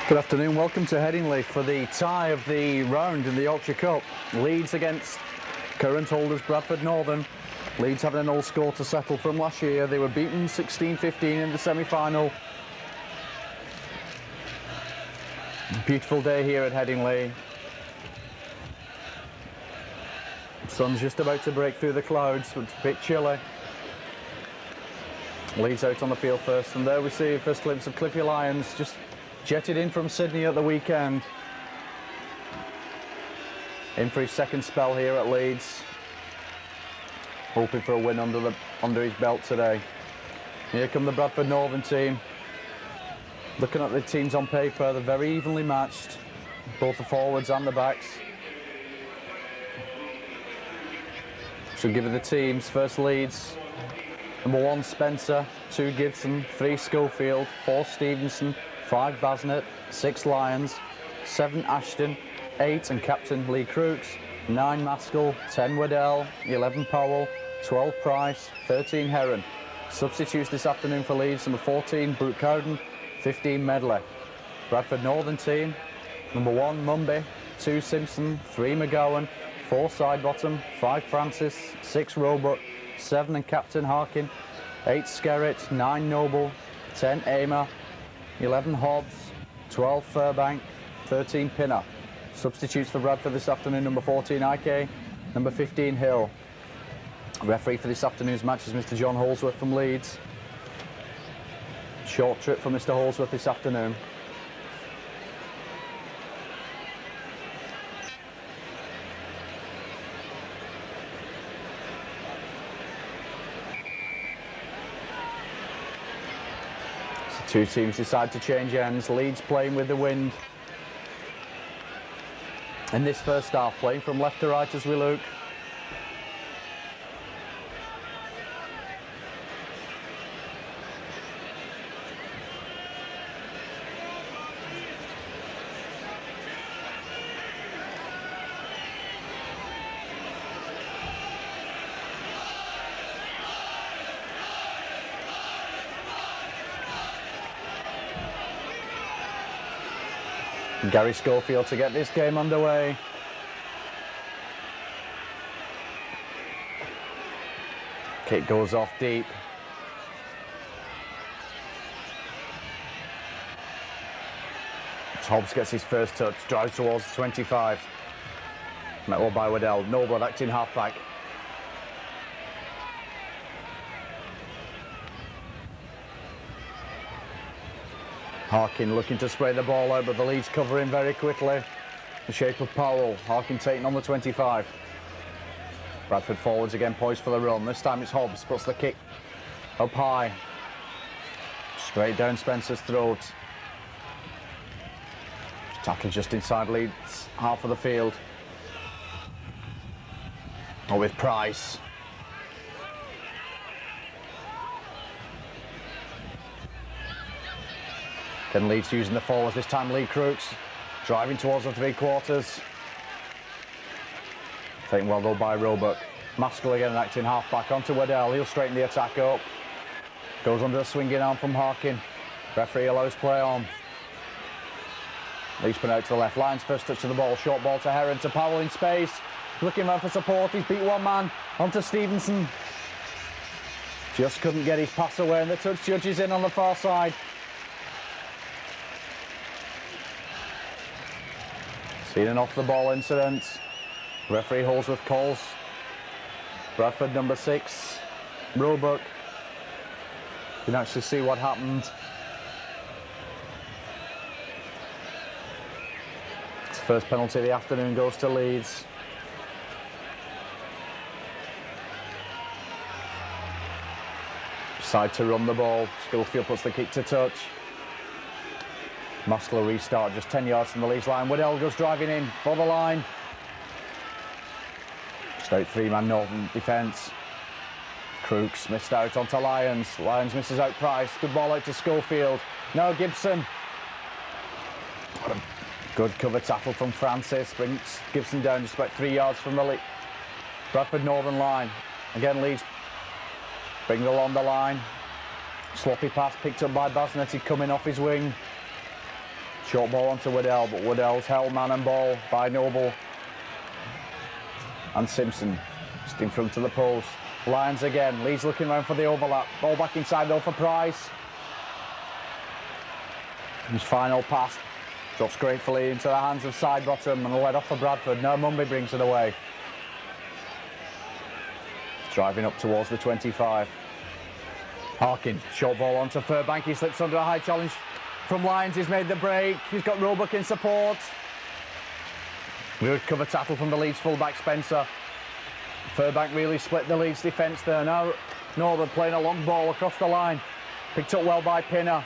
Good afternoon, welcome to Headingley for the tie of the round in the Yorkshire Cup. Leeds against current holders Bradford Northern. Leeds having an old score to settle from last year. They were beaten 16-15 in the semi-final. Beautiful day here at Headingley. Sun's just about to break through the clouds, but it's a bit chilly. Leeds out on the field first, and there we see a first glimpse of Cliffy Lyons, just jetted in from Sydney at the weekend. In for his second spell here at Leeds. Hoping for a win under his belt today. Here come the Bradford Northern team. Looking at the teams on paper, they're very evenly matched, both the forwards and the backs. So give it the teams. First Leeds. Number 1 Spencer, 2 Gibson, 3 Schofield, 4 Stevenson, 5 Basnett, 6 Lyons, 7 Ashton, 8 and captain Lee Crooks, 9 Maskell, 10 Waddell, 11 Powell, 12 Price, 13 Heron. Substitutes this afternoon for Leeds: number 14 Brooke Cowden, 15 Medley. Bradford Northern team: number 1 Mumby, 2 Simpson, 3 McGowan, 4 Sidebottom, 5 Francis, 6 Roebuck, 7 and captain Harkin, 8 Skerritt, 9 Noble, 10 Amer, 11 Hobbs, 12 Furbank, 13 Pinner. Substitutes for Bradford this afternoon: number 14 Ike, number 15 Hill. Referee for this afternoon's match is Mr. John Holsworth from Leeds. Short trip for Mr. Holsworth this afternoon. Two teams decide to change ends. Leeds playing with the wind in this first half, playing from left to right as we look. Gary Schofield to get this game underway. Kick goes off deep. Hobbs gets his first touch, drives towards the 25. Met well by Waddell. Noble acting halfback. Harkin looking to spray the ball out, but the Leeds covering very quickly. The shape of Powell. Harkin taking on the 25. Bradford forwards again, poised for the run. This time it's Hobbs, puts the kick up high. Straight down Spencer's throat. Tackle just inside Leeds, half of the field. Oh, with Price. Then Leeds using the forwards, this time Lee Crooks, driving towards the 3/4. Taken well though by Roebuck. Maskell again acting half-back onto Waddell, he'll straighten the attack up. Goes under a swinging arm from Harkin. Referee allows play on. Leeds put out to the left, Lyons first touch of the ball, short ball to Heron, to Powell in space. Looking around for support, he's beat one man, onto Stevenson. Just couldn't get his pass away, and the touch judge is in on the far side. Seen an off-the-ball incident. Referee Holsworth calls Bradford number 6, Roebuck. You can actually see what happened. It's the first penalty of the afternoon goes to Leeds. Decide to run the ball. Schofield puts the kick to touch. Maskell restart just 10 yards from the Leeds line. Waddell goes driving in for the line. Straight 3-man Northern defence. Crooks missed out onto Lyons. Lyons misses out Price. Good ball out to Schofield. No, Gibson. What a good cover tackle from Francis. Brings Gibson down just about 3 yards from the Bradford Northern line. Again, Leeds bring it along the line. Sloppy pass picked up by Basnett, coming off his wing. Short ball onto Waddell, but Waddell's held man and ball by Noble. And Simpson, just in front of the post. Lyons again, Leeds looking round for the overlap. Ball back inside though for Price. His final pass drops gratefully into the hands of Sidebottom and led off for Bradford. Now Mumby brings it away. Driving up towards the 25. Harkin, short ball onto Furbank. He slips under a high challenge from Lyons. He's made the break. He's got Roebuck in support. Good cover tackle from the Leeds fullback Spencer. Furbank really split the Leeds defence there. Now Northern playing a long ball across the line. Picked up well by Pinner.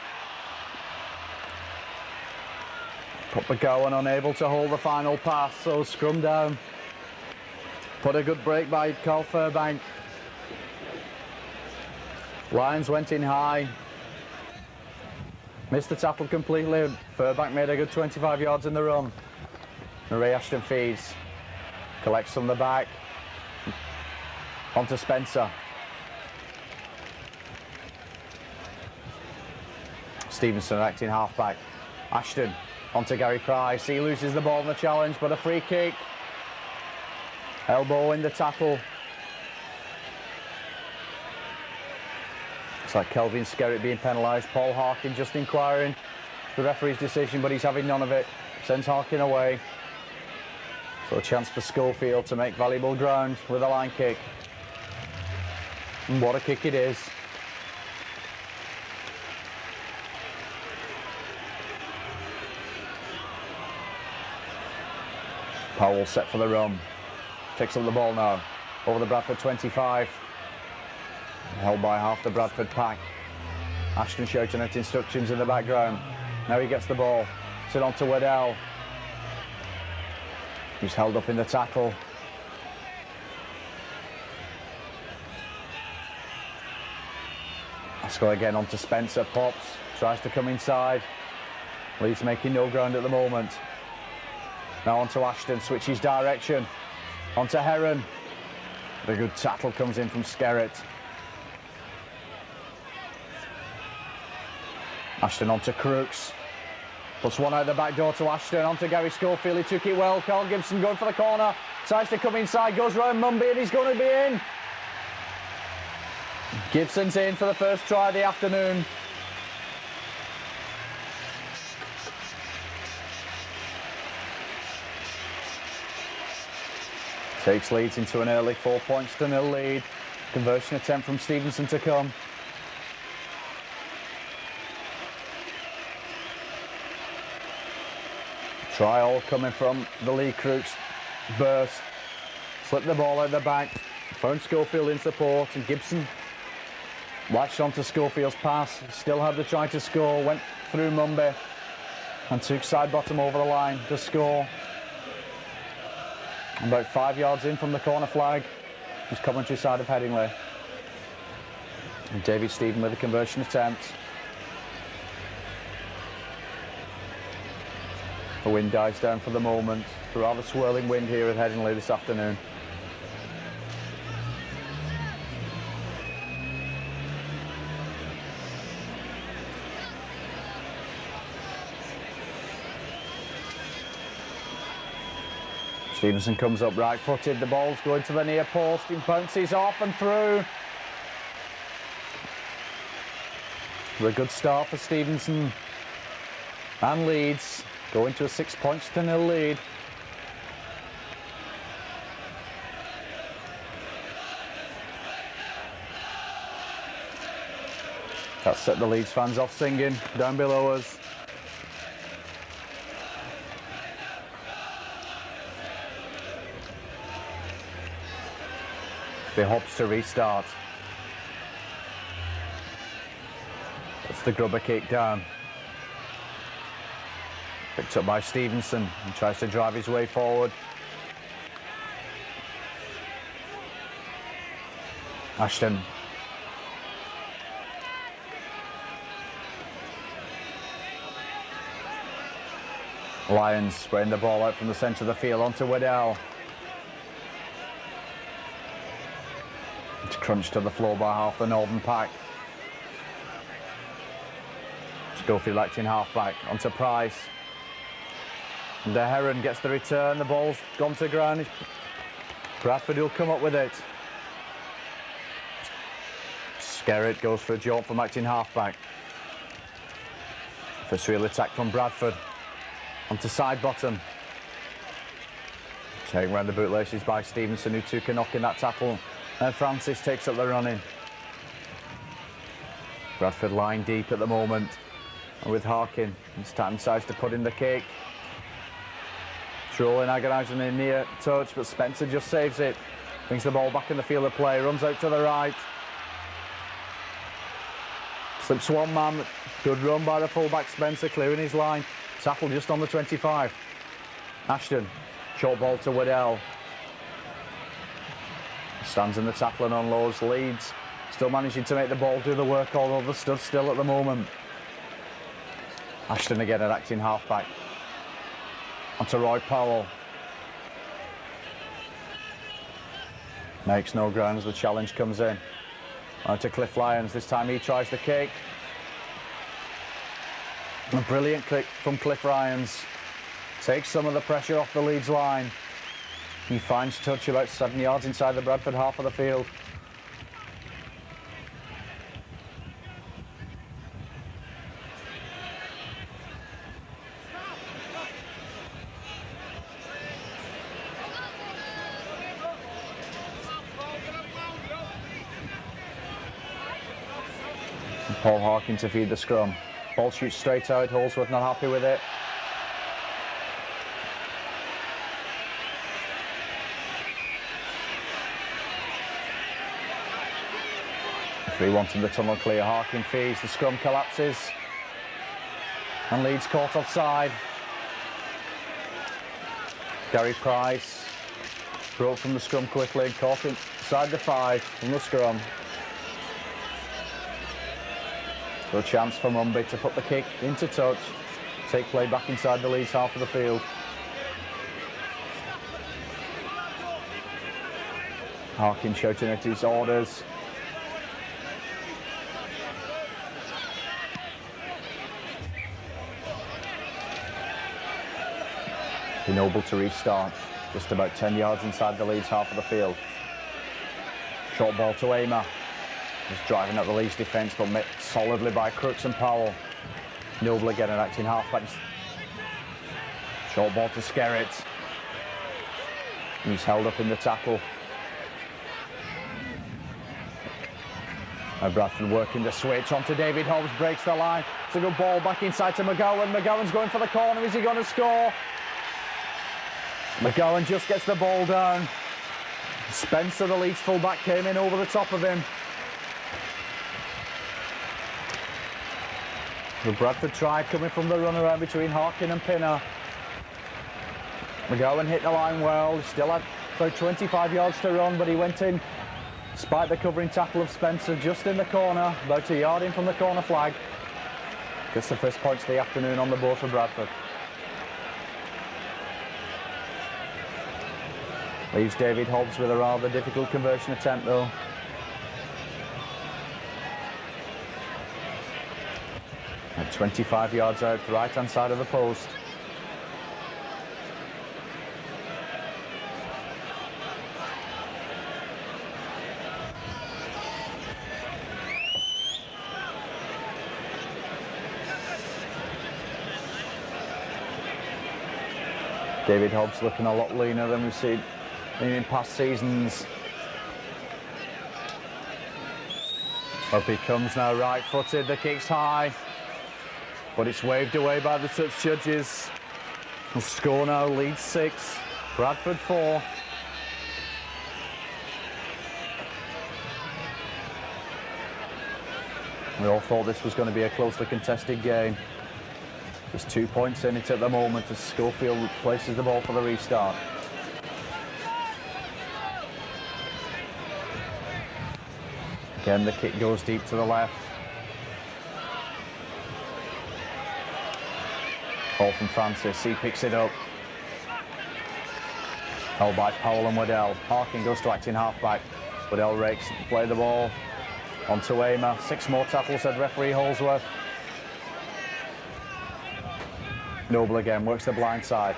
Put McGowan unable to hold the final pass, so scrum down. Put a good break by Carl Furbank. Lyons went in high. Missed the tackle completely. Furbank made a good 25 yards in the run. Ray Ashton feeds. Collects from the back. Onto Spencer. Stevenson acting halfback. Ashton onto Gary Price. He loses the ball in the challenge, but a free kick. Elbow in the tackle. It's like Kelvin Skerritt being penalised. Paul Harkin just inquiring the referee's decision, but he's having none of it. Sends Harkin away. So a chance for Schofield to make valuable ground with a line kick. And what a kick it is. Powell set for the run. Takes up the ball now. Over the Bradford 25. Held by half the Bradford pack. Ashton shouting at instructions in the background. Now he gets the ball. Sit on to Waddell. He's held up in the tackle. Ascot again onto Spencer. Pops. Tries to come inside. Leeds making no ground at the moment. Now onto Ashton. Switches direction. Onto Heron. The good tackle comes in from Skerritt. Ashton onto Crooks. Puts one out the back door to Ashton. Onto Gary Schofield. He took it well. Carl Gibson going for the corner. Tries to come inside. Goes round Mumby and he's going to be in. Gibson's in for the first try of the afternoon. Takes Leeds into an early 4-0 lead. Conversion attempt from Stevenson to come. Try all coming from the Lee Crooks burst. Slipped the ball out the back. Found Schofield in support and Gibson latched onto Schofield's pass. Still had the try to score. Went through Mumby and took Sidebottom over the line to score. About 5 yards in from the corner flag. It's Coventry side of Headingley. And David Stephen with a conversion attempt. The wind dies down for the moment. It's a rather swirling wind here at Headingley this afternoon. Stevenson comes up right-footed. The ball's going to the near post. He bounces off and through. A good start for Stevenson and Leeds. Going to a 6-0 lead. That set the Leeds fans off singing down below us. The hopes to restart. That's the grubber kick down. Picked up by Stevenson and tries to drive his way forward. Ashton. Lyons spraying the ball out from the centre of the field onto Waddell. It's crunched to the floor by half the Northern pack. Schofield acting halfback onto Price. De Heron gets the return, the ball's gone to ground. Bradford will come up with it. Skerritt goes for a jump from acting halfback. First real attack from Bradford. Onto side bottom. Taken round the bootlaces by Stevenson, who took a knock in that tackle. And Francis takes up the running. Bradford lying deep at the moment. And with Harkin, Stanton decides to put in the kick. Trolling agonising in near touch, but Spencer just saves it. Brings the ball back in the field of play, runs out to the right. Slips one man, good run by the fullback Spencer, clearing his line. Tackle just on the 25. Ashton, short ball to Waddell. Stands in the tackle and unloads. Leeds still managing to make the ball do the work, although they're stood still at the moment. Ashton again at acting halfback. Onto Roy Powell. Makes no ground as the challenge comes in. Onto Cliff Lyons, this time he tries the kick. A brilliant kick from Cliff Lyons. Takes some of the pressure off the Leeds line. He finds touch about 7 yards inside the Bradford half of the field. Paul Harkin to feed the scrum. Ball shoots straight out, Holsworth not happy with it. Referee wanting the tunnel clear, Harkin feeds, the scrum collapses. And Leeds caught offside. Gary Price broke from the scrum quickly and caught inside the 5 from the scrum. So a chance for Mumby to put the kick into touch, take play back inside the Leeds half of the field. Harkin shouting at his orders. Noble to restart, just about 10 yards inside the Leeds half of the field. Short ball to Aymer. Just driving up the Leeds defence, but met solidly by Crooks and Powell. Noble again an acting halfback. Short ball to Skerritt. He's held up in the tackle. Now Bradford working the switch onto David Hobbs, breaks the line. It's a good ball back inside to McGowan. McGowan's going for the corner. Is he going to score? McGowan just gets the ball down. Spencer, the Leeds fullback, came in over the top of him. The Bradford try coming from the runaround between Harkin and Pinner. McGowan hit the line well. He still had about 25 yards to run, but he went in despite the covering tackle of Spencer just in the corner, about a yard in from the corner flag. Gets the first points of the afternoon on the board for Bradford. Leaves David Hobbs with a rather difficult conversion attempt though. At 25 yards out, the right hand side of the post. David Hobbs looking a lot leaner than we've seen in past seasons. Up he comes now, right-footed, the kick's high, but it's waved away by the touch judges. The score now, Leeds 6, Bradford 4. We all thought this was going to be a closely contested game. There's 2 points in it at the moment as Schofield places the ball for the restart. Again, the kick goes deep to the left. Ball from Francis, he picks it up. Held by Powell and Waddell. Harkin goes to acting halfback. Waddell rakes, play the ball. On to Aymer. 6 more tackles, said referee Holsworth. Noble again, works the blind side.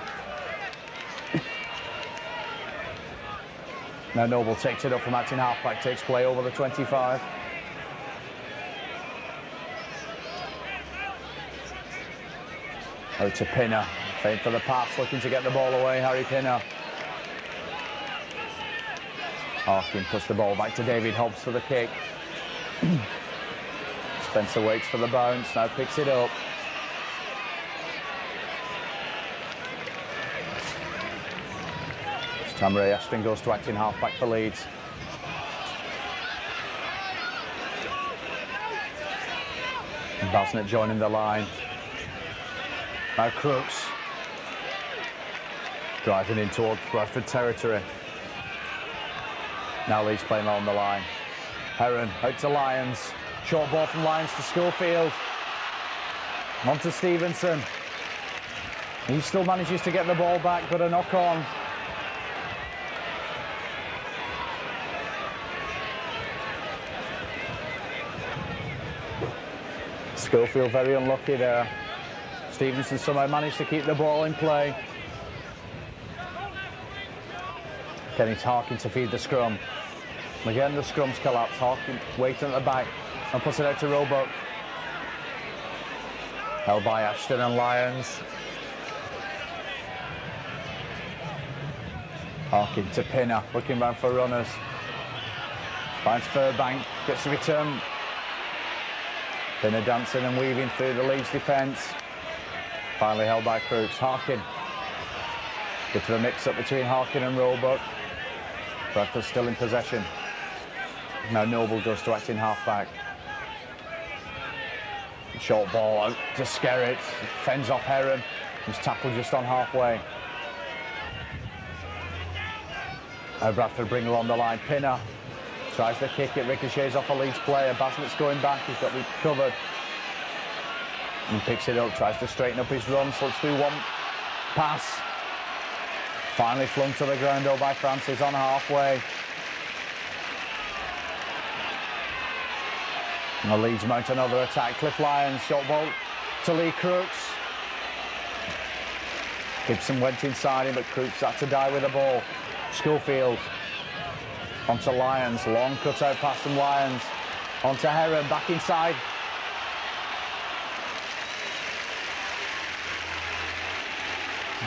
Now Noble takes it up from acting halfback, takes play over the 25. Out to Pinner, feint for the pass, looking to get the ball away, Harry Pinner. Harkin puts the ball back to David Hobbs for the kick. Spencer waits for the bounce, now picks it up. This time Ray Ashton goes to acting halfback for Leeds. Basnett joining the line. Now Crooks driving in towards Bradford territory. Now Leeds playing along the line. Heron out to Lyons. Short ball from Lyons to Schofield. On to Stevenson. He still manages to get the ball back, but a knock on. Schofield very unlucky there. Stevenson somehow managed to keep the ball in play. Getting Harkin to feed the scrum. Again, the scrum's collapsed. Harkin waiting at the back and puts it out to Roebuck. Held by Ashton and Lyons. Harkin to Pinner, looking round for runners. Finds Furbank, gets the return. Pinner dancing and weaving through the Leeds defence. Finally held by Crooks. Harkin. Bit of a mix-up between Harkin and Roebuck. Bradford still in possession. Now Noble goes to acting halfback. Short ball out to Skerritt. Fends off Heron. He's tackled just on halfway. Now Bradford bring along the line. Pinner tries to kick it. Ricochets off a Leeds player. Basnett's going back. He's got it covered. And picks it up, tries to straighten up his run, slips through one pass. Finally flung to the ground though by Francis on halfway. And the Leeds mount another attack. Cliff Lyons, short ball to Lee Crooks. Gibson went inside him, but Crooks had to die with the ball. Schofield onto Lyons, long cut out pass from Lyons. Onto Heron, back inside.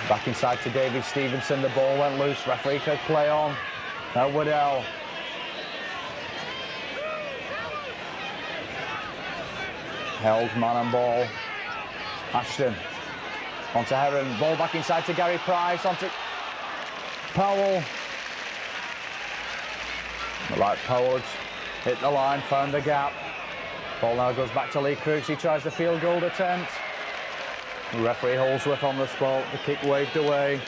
Back inside to David Stevenson, the ball went loose, referee could play on. Now Woodell. Held man and ball. Ashton onto Heron, ball back inside to Gary Price, onto Powell. Like Powell hit the line, found the gap. Ball now goes back to Lee Crooks, he tries the field goal attempt. The referee Holsworth on the spot, the kick waved away.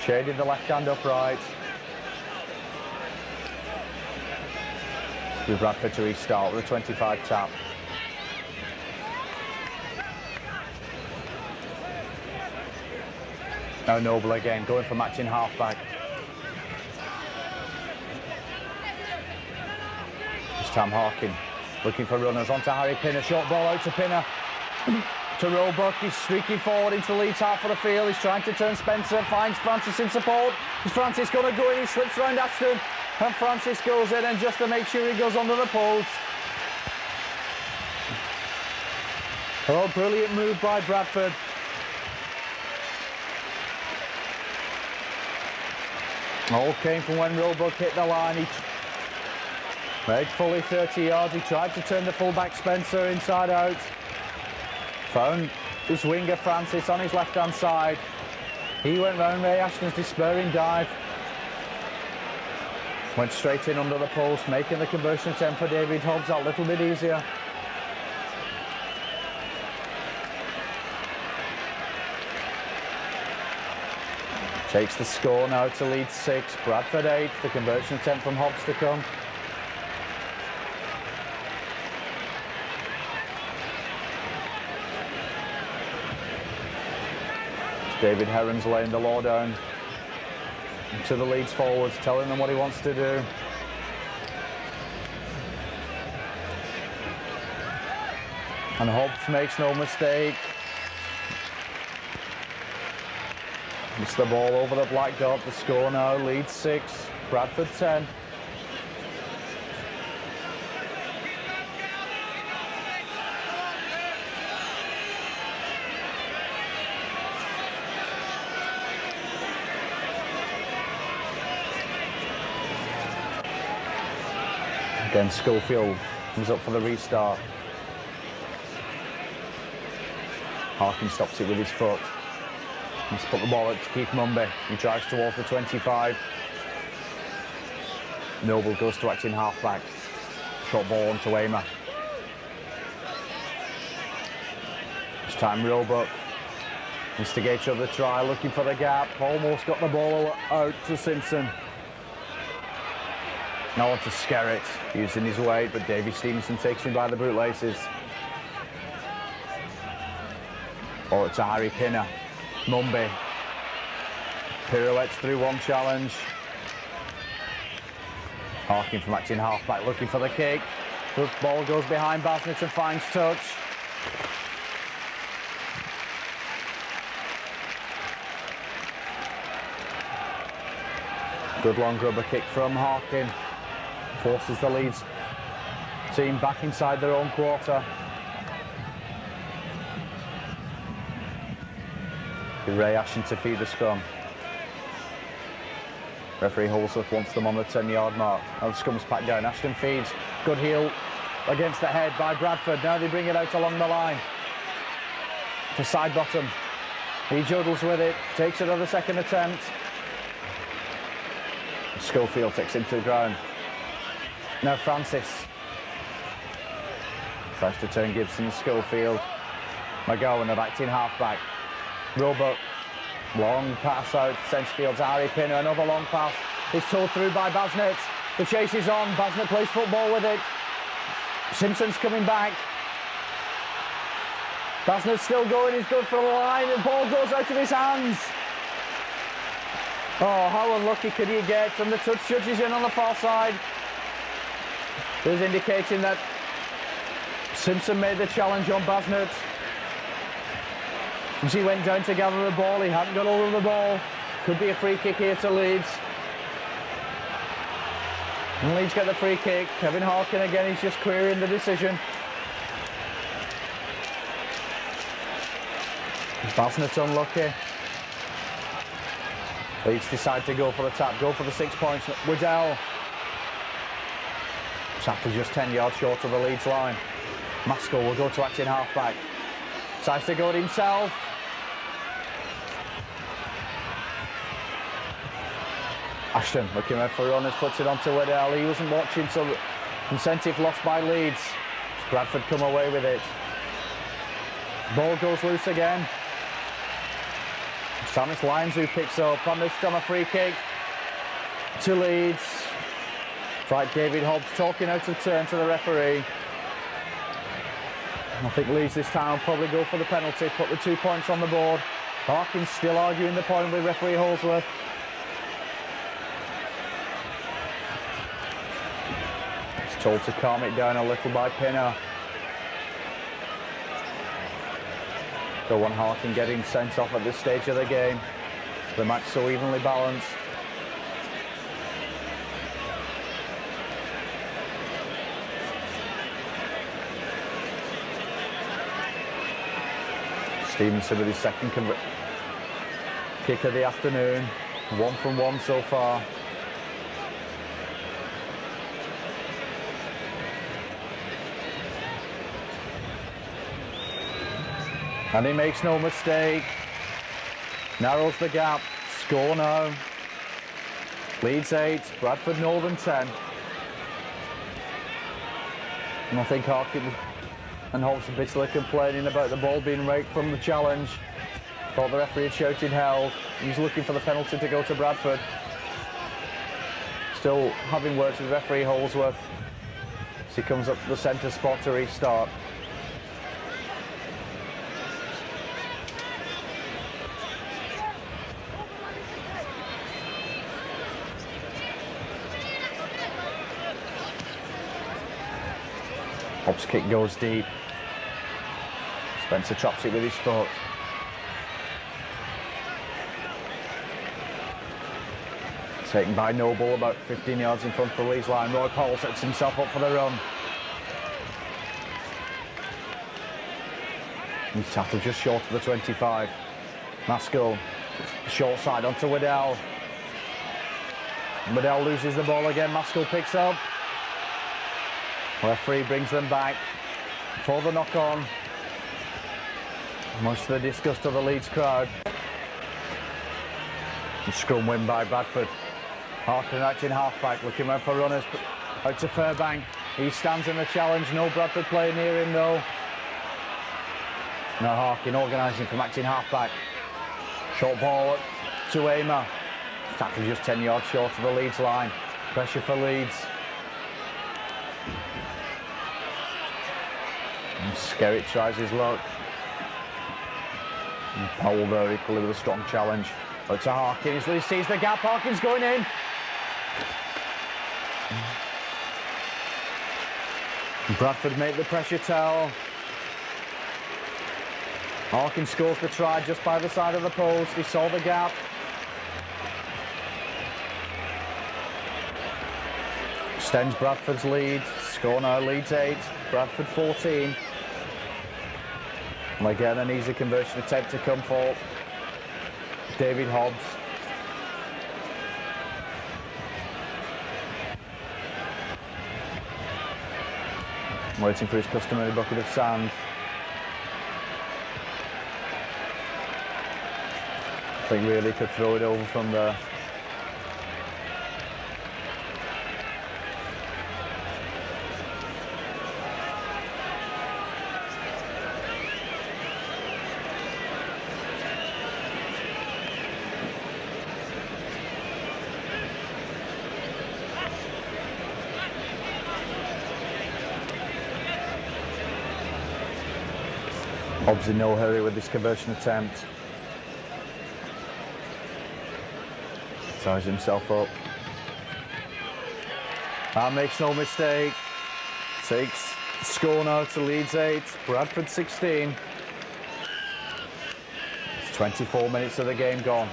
Shaded the left hand upright. With Bradford to restart with a 25 tap. Now Noble again, going for matching halfback. This time Harkin, looking for runners onto Harry Pinner. Short ball out to Pinner. To Roebuck, he's streaking forward into Leeds half of the field. He's trying to turn Spencer, finds Francis in support. Is Francis going to go in? He slips round Ashton. And Francis goes in, and just to make sure he goes under the post. Oh, brilliant move by Bradford. All came from when Roebuck hit the line. He made fully 30 yards. He tried to turn the fullback Spencer inside out. Found his winger Francis on his left-hand side. He went round Ray Ashton's despairing dive. Went straight in under the post, making the conversion attempt for David Hobbs a little bit easier. Takes the score now to Leeds 6, Bradford 8. The conversion attempt from Hobbs to come. David Heron's laying the law down to the Leeds forwards, telling them what he wants to do. And Hobbs makes no mistake. It's the ball over the black dot. The score now, Leeds 6, Bradford 10. Again, Schofield comes up for the restart. Harkin stops it with his foot. He's put the ball out to Keith Mumby. He drives towards the 25. Noble goes to acting halfback. Short ball on to Aymer. This time Roebuck. Instigator of the try, looking for the gap. Almost got the ball out to Simpson. Now on to Skerritt, using his weight, but Davy Stevenson takes him by the bootlaces. Ball to Harry Pinner. Mumby pirouettes through one challenge. Harkin from acting halfback, looking for the kick. The ball goes behind Basnett and finds touch. Good long rubber kick from Harkin. Forces the Leeds team back inside their own quarter. Ray Ashton to feed the scrum. Referee Holsworth wants them on the 10-yard mark. Now the scrum's packed down. Ashton feeds. Good heel against the head by Bradford. Now they bring it out along the line to side bottom. He juddles with it. Takes another second attempt. Schofield takes him to the ground. Now Francis tries to turn Gibson to Schofield. McGowan at acting halfback. Roebuck, long pass out centre-field to Harry Pinner. Another long pass. It's towed through by Basnett. The chase is on. Basnett plays football with it. Simpson's coming back. Basnett's still going. He's good for the line. The ball goes out of his hands. Oh, how unlucky could he get? And the touch judges in on the far side. There's indicating that Simpson made the challenge on Basnett. As he went down to gather the ball, he hadn't got hold of the ball. Could be a free kick here to Leeds. And Leeds get the free kick. Kevin Harkin again, he's just querying the decision. Basnett unlucky. Leeds decide to go for the tap, go for the 6 points. Waddell. Tackle just 10 yards short of the Leeds line. Maskell will go to acting halfback. Decides to go it himself. Ashton looking out for runners, puts it onto Waddell. He wasn't watching, so incentive lost by Leeds. Bradford come away with it. Ball goes loose again. Samus Lyons who picks up on this from a free kick to Leeds. It's like David Hobbs talking out of turn to the referee. I think Leeds this time will probably go for the penalty, put the 2 points on the board. Harkin still arguing the point with referee Holsworth. It's told to calm it down a little by Pinner. Don't want Harkin getting sent off at this stage of the game. The match so evenly balanced. Stevenson with his second kick of the afternoon. 1 from 1 so far. And he makes no mistake. Narrows the gap. Score now. Leeds 8, Bradford Northern 10. And I think Harkin and Hobbs are bitterly complaining about the ball being raked from the challenge. Thought the referee had shouted held. He's looking for the penalty to go to Bradford. Still having words with referee Holsworth as he comes up to the centre spot to restart. Hobbs' kick goes deep. Spencer chops it with his foot. Taken by Noble about 15 yards in front of the Leeds line. Roy Powell sets himself up for the run. He's tackled just short of the 25. Maskell, short side onto Waddell. Waddell loses the ball again. Maskell picks up. Referee brings them back for the knock-on. Much to the disgust of the Leeds crowd. The scrum win by Bradford. Harkin out in half-back, looking around for runners. Out to Fairbank. He stands in the challenge. No Bradford player near him though. Now Harkin organising from acting half-back. Short ball to Aymer. Tackle just 10 yards short of the Leeds line. Pressure for Leeds. And Skerritt tries his luck. And Powell there equally with a strong challenge. Out to Harkin, he sees the gap, Harkin's going in. Bradford make the pressure tell. Harkin scores the try just by the side of the post, he saw the gap. Extends Bradford's lead, score now Leeds 8, Bradford 14. And again an easy conversion attempt to come for David Hobbs. Waiting for his customary bucket of sand. I think really could throw it over from there. Hobbs in no hurry with this conversion attempt. Ties himself up. And makes no mistake. Takes the score now to Leeds 8, Bradford 16. It's 24 minutes of the game gone.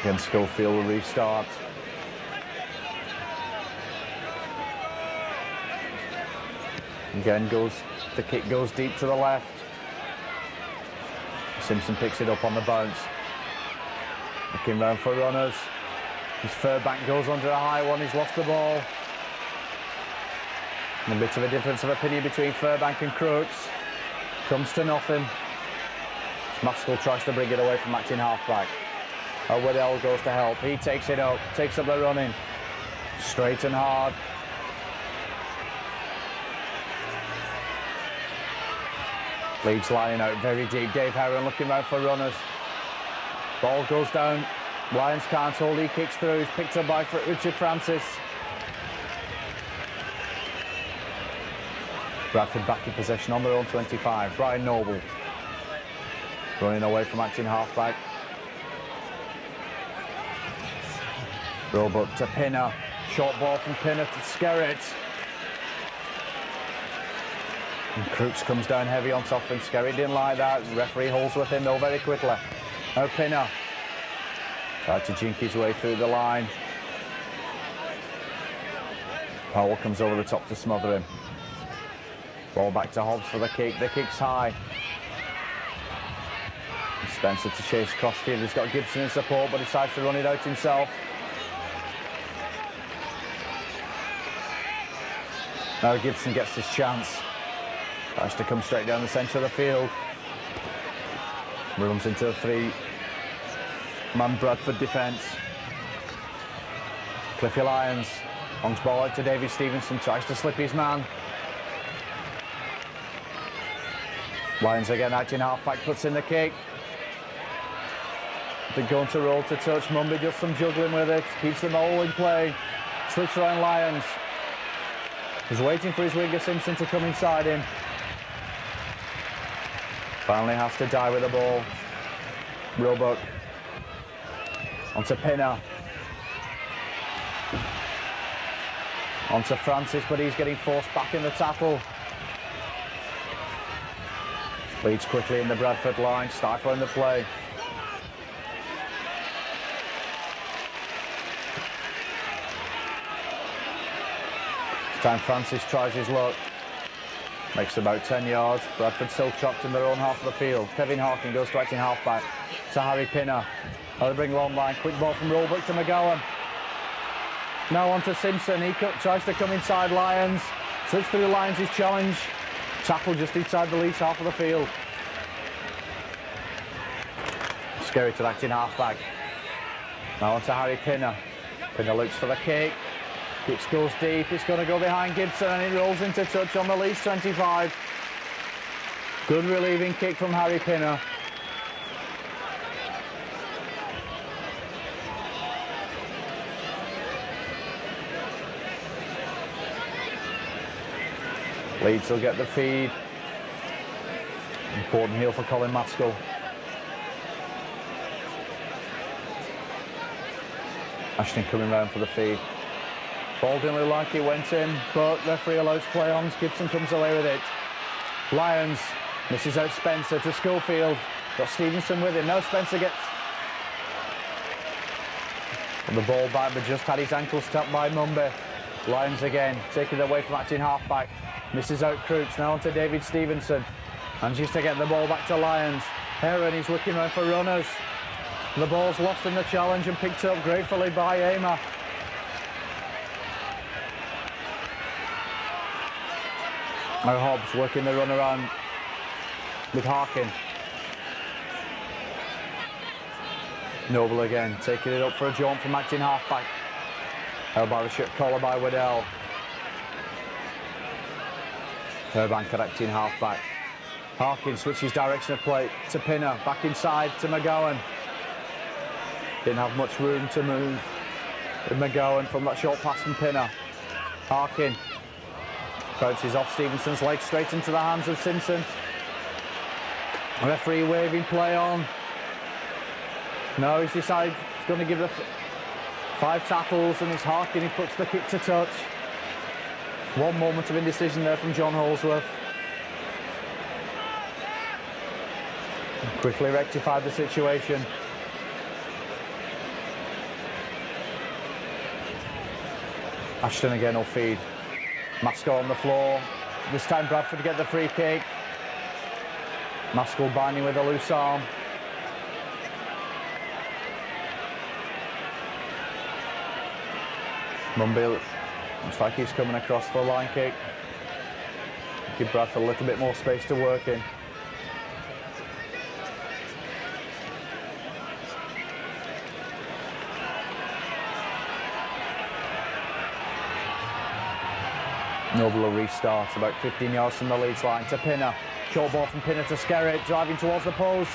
Again, Schofield will restart. Again, the kick goes deep to the left. Simpson picks it up on the bounce. Looking round for runners. His Fairbank goes under a high one, he's lost the ball. And a bit of a difference of opinion between Fairbank and Crooks. Comes to nothing. Maskell tries to bring it away from acting halfback. Waddell goes to help, he takes it up, takes up the running. Straight and hard. Leeds lining out very deep. Dave Herron looking round for runners. Ball goes down. Lions can't hold. He kicks through. He's picked up by Richard Francis. Bradford back in possession on their own 25. Brian Noble running away from acting halfback. Roebuck to Pinner. Short ball from Pinner to Skerritt. And Crooks comes down heavy on top, and Skerritt didn't like that. The referee holds with him though very quickly. Now Pinner tried to jink his way through the line. Powell comes over the top to smother him. Ball back to Hobbs for the kick. The kick's high. And Spencer to chase crossfield. He's got Gibson in support, but decides to run it out himself. Now Gibson gets his chance. Tries to come straight down the centre of the field. Runs into the three-man Bradford defence. Cliffy Lyons. Longs ball out to David Stevenson. Tries to slip his man. Lyons again out in half-back. Puts in the kick. They're going to roll to touch. Mumby does some juggling with it. Keeps them all in play. Slips around Lyons. He's waiting for his winger Simpson to come inside him. Finally has to die with the ball. Roebuck onto Pinner. Onto Francis, but he's getting forced back in the tackle. Leeds quickly in the Bradford line, stifling the play. This time Francis tries his luck. Makes about 10 yards. Bradford still trapped in their own half of the field. Kevin Harkin goes to acting halfback. To Harry Pinner. They bring long line. Quick ball from Roebuck to McGowan. Now on to Simpson. He tries to come inside Lyons. Slips through Lyons' his challenge. Tackle just inside the Leeds half of the field. Scary to acting halfback. Now on to Harry Pinner. Pinner looks for the kick. Kicks goes deep. It's going to go behind Gibson and it rolls into touch on the Leeds 25. Good relieving kick from Harry Pinner. Leeds will get the feed. Important heel for Colin Maskell. Ashton coming round for the feed. Ball didn't look like it went in, but referee allows play on. Gibson comes away with it. Lyons misses out Spencer to Schofield. Got Stevenson with him. Now Spencer gets the ball back, but just had his ankles tapped by Mumby. Lyons again, taking it away from acting halfback. Misses out Crooks. Now on to David Stevenson. Manages to get the ball back to Lyons. Heron is looking around for runners. The ball's lost in the challenge and picked up gratefully by Amer. Now Hobbs working the run around with Harkin. Noble again, taking it up for a jaunt from acting halfback. Held by the ship collar by Waddell. Fairbank at acting halfback. Harkin switches direction of play to Pinner, back inside to McGowan. Didn't have much room to move with McGowan from that short pass from Pinner. Harkin bounces off Stevenson's leg straight into the hands of Simpson. Referee waving play on. No, he's decided he's going to give the 5 tackles, and it's Harkin who puts the kick to touch. One moment of indecision there from John Holsworth. Quickly rectified the situation. Ashton again will feed. Maskell on the floor. This time Bradford to get the free kick. Maskell binding with a loose arm. Mumby looks like he's coming across for a line kick. Give Bradford a little bit more space to work in. Noble will restart about 15 yards from the Leeds line to Pinner. Short ball from Pinner to Skerritt, driving towards the post.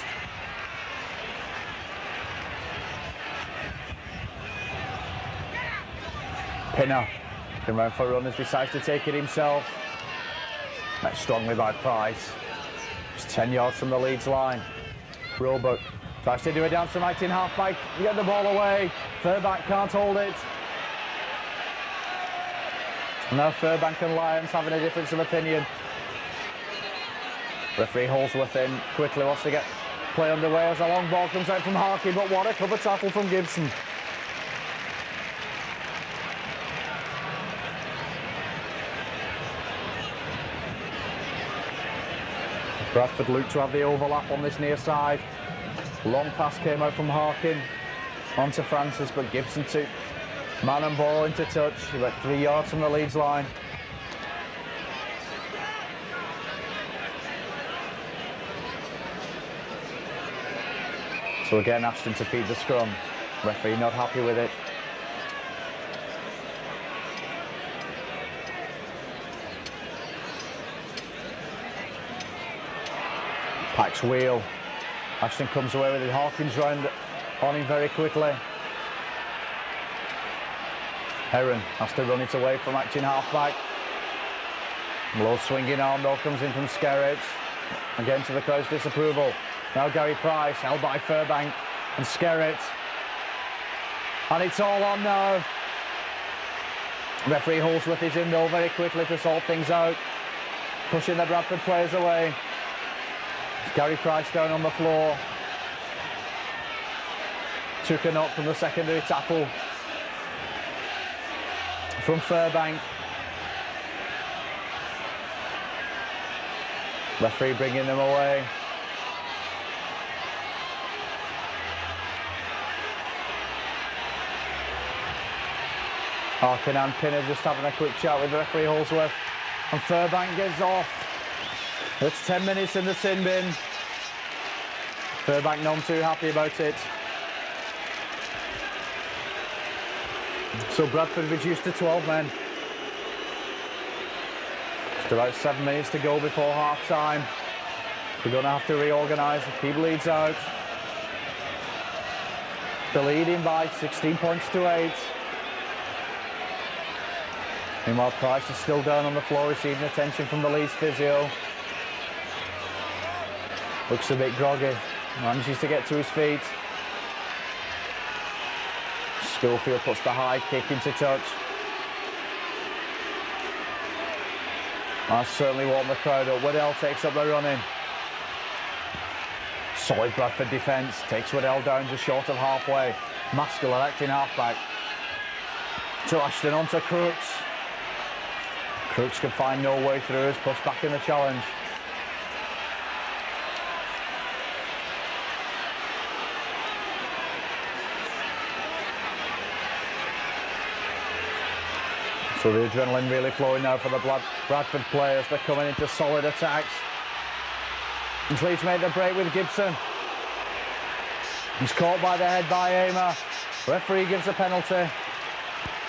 Pinner, looking round for runners, decides to take it himself. Met strongly by Price. Just 10 yards from the Leeds line. Roebuck tries to do a dance from acting halfback, get the ball away. Fairbank can't hold it. Now Fairbank and Lyons having a difference of opinion. Referee Holsworth in quickly, wants to get play underway as a long ball comes out from Harkin, but what a cover tackle from Gibson. Bradford looked to have the overlap on this near side. Long pass came out from Harkin onto Francis, but Gibson took man and ball into touch. He went 3 yards from the Leeds line. So again, Ashton to feed the scrum. Referee not happy with it. Packs wheel. Ashton comes away with it. Hawkins round on him very quickly. Heron has to run it away from acting halfback. Low swinging arm though comes in from Skerritt. Again to the crowd's disapproval. Now Gary Price, held by Fairbank and Skerritt. And it's all on now. Referee Holsworth is in though very quickly to sort things out. Pushing the Bradford players away. Gary Price down on the floor. Took a knock from the secondary tackle from Furbank. Referee bringing them away. Arkin and Pinner just having a quick chat with referee Holsworth. And Furbank gets off. It's 10 minutes in the sin bin. Furbank none too happy about it. So Bradford reduced to 12 men. Just about 7 minutes to go before half time. We're going to have to reorganise and keep Leeds out. They're leading by 16 points to 8. Meanwhile, Price is still down on the floor, receiving attention from the Leeds physio. Looks a bit groggy. Manages to get to his feet. Schofield puts the high kick into touch. That's certainly warmed the crowd up. Waddell takes up the running. Solid Bradford defence. Takes Waddell down just short of halfway. Maskell acting halfback. To Ashton onto Crooks. Crooks can find no way through as pushed back in the challenge. So the adrenaline really flowing now for the Bradford players. They're coming into solid attacks. And Leeds made the break with Gibson. He's caught by the head by Aymer. Referee gives a penalty. I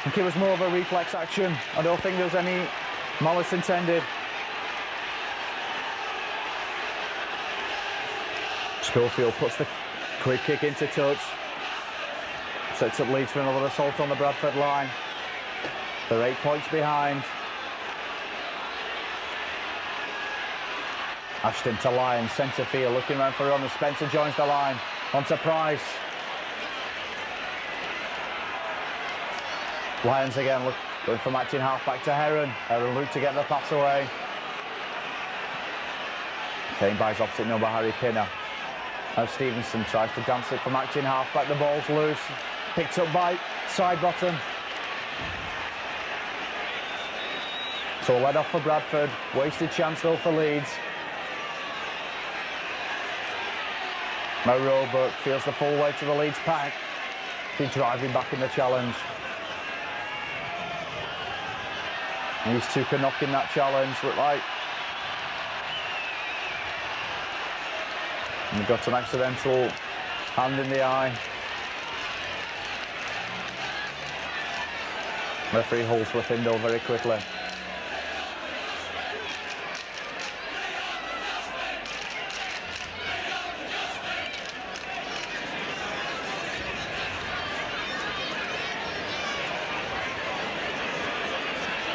think it was more of a reflex action. I don't think there was any malice intended. Schofield puts the quick kick into touch. Sets up Leeds for another assault on the Bradford line. They're 8 points behind. Ashton to Lyons, centre field, looking around for a run as Spencer joins the line. Onto Price. Lyons again, going from acting half-back to Heron. Heron looked to get the pass away. Kane buys opposite number Harry Pinner. Now Stevenson tries to dance it from acting half-back. The ball's loose. Picked up by Sidebottom. So led off for Bradford. Wasted chance though for Leeds. Now Roebuck feels the full weight of the Leeds pack. He's driving back in the challenge. These two can knock in that challenge, look like. And we've got an accidental hand in the eye. Referee Holsworth in though very quickly.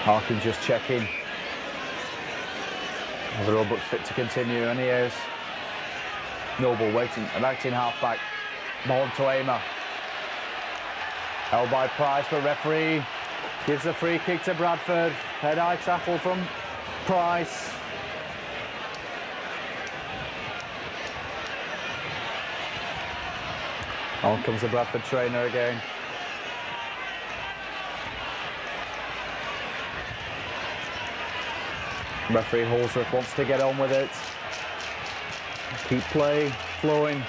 Harkin just checking. The Roebuck's fit to continue, and he is. Noble waiting, and acting half-back. Ball to Aymer. Held by Price, but referee gives a free kick to Bradford. Head-eye tackle from Price. On comes the Bradford trainer again. Referee Holsworth wants to get on with it. Keep play flowing.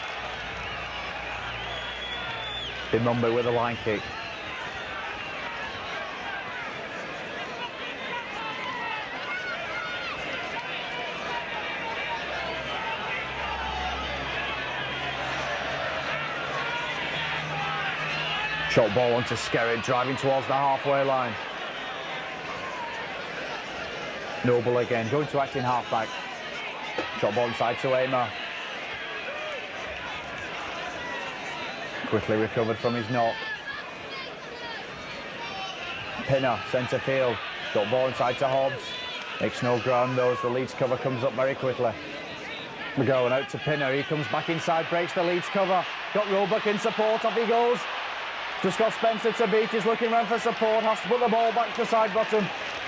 Imumbe with a line kick. Shot ball onto Skerritt, driving towards the halfway line. Noble again, going to acting halfback. Shot ball inside to Aymer. Quickly recovered from his knock. Pinner, centre field. Shot ball inside to Hobbs. Makes no ground though as the Leeds cover comes up very quickly. We're going out to Pinner. He comes back inside, breaks the Leeds cover. Got Roebuck in support, off he goes. Just got Spencer to beat. He's looking around for support. Has to put the ball back to Sidebottom.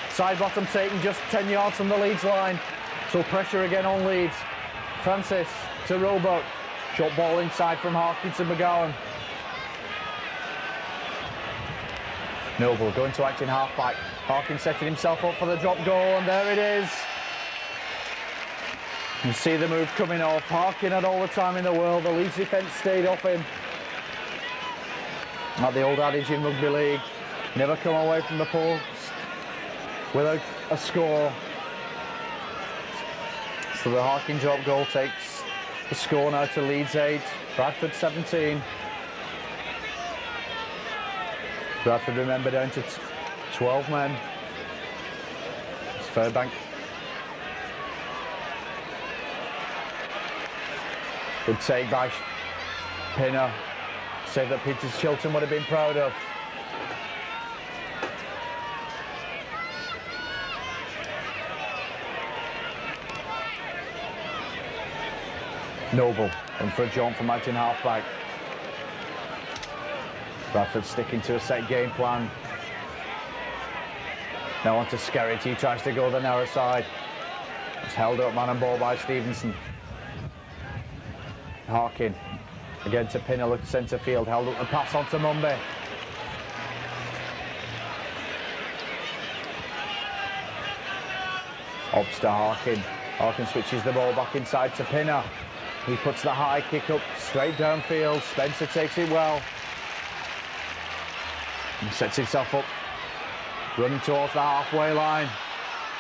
Sidebottom taking just 10 yards from the Leeds line. So pressure again on Leeds. Francis to Roebuck. Short ball inside from Harkin to McGowan. Noble going to act in half-back. Harkin setting himself up for the drop goal, and there it is. You see the move coming off. Harkin had all the time in the world. The Leeds defence stayed off him. Like the old adage in rugby league, never come away from the post without a score. So the Harkin drop goal takes the score now to Leeds 8, Bradford 17. Bradford, remember, down to 12 men. It's Fairbank. Good take by Pinner. Save that Peter Chilton would have been proud of. Noble, and for a jaunt from out in half-back. Bradford sticking to a set game plan. Now on to Skerritt, he tries to go the narrow side. It's held up man and ball by Stevenson. Harkin, again to Pinner, look to centre field, held up the pass on to Mumby. Ops to Harkin. Harkin switches the ball back inside to Pinner. He puts the high kick up straight downfield. Spencer takes it well. And sets himself up, running towards the halfway line.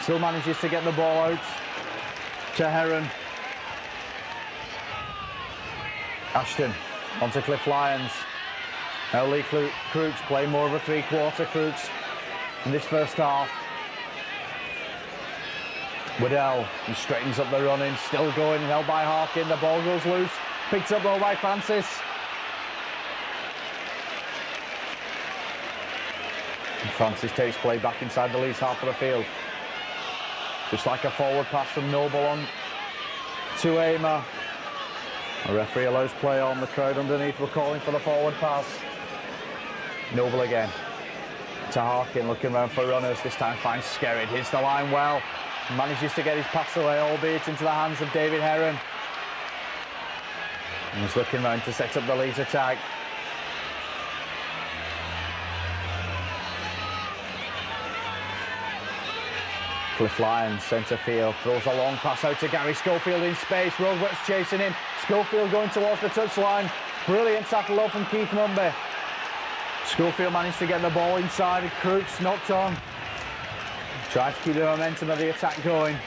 Still manages to get the ball out to Heron. Ashton onto Cliff Lyons. Now Lee Crooks play more of a three-quarter Crooks in this first half. Waddell, he straightens up the running, still going, held by Harkin. The ball goes loose, picked up though by Francis. And Francis takes play back inside the Leeds half of the field. Just like a forward pass from Noble on to Aymer. The referee allows play on. The crowd underneath were calling for the forward pass. Noble again to Harkin, looking around for runners. This time finds Skerritt, hits the line well. Manages to get his pass away, albeit into the hands of David Heron. And he's looking round to set up the Leeds attack. Cliff Lyons, centre field, throws a long pass out to Gary Schofield in space. Roebuck's chasing him. Schofield going towards the touchline. Brilliant tackle up from Keith Mumby. Schofield managed to get the ball inside, and Crooks knocked on. Tried to keep the momentum of the attack going.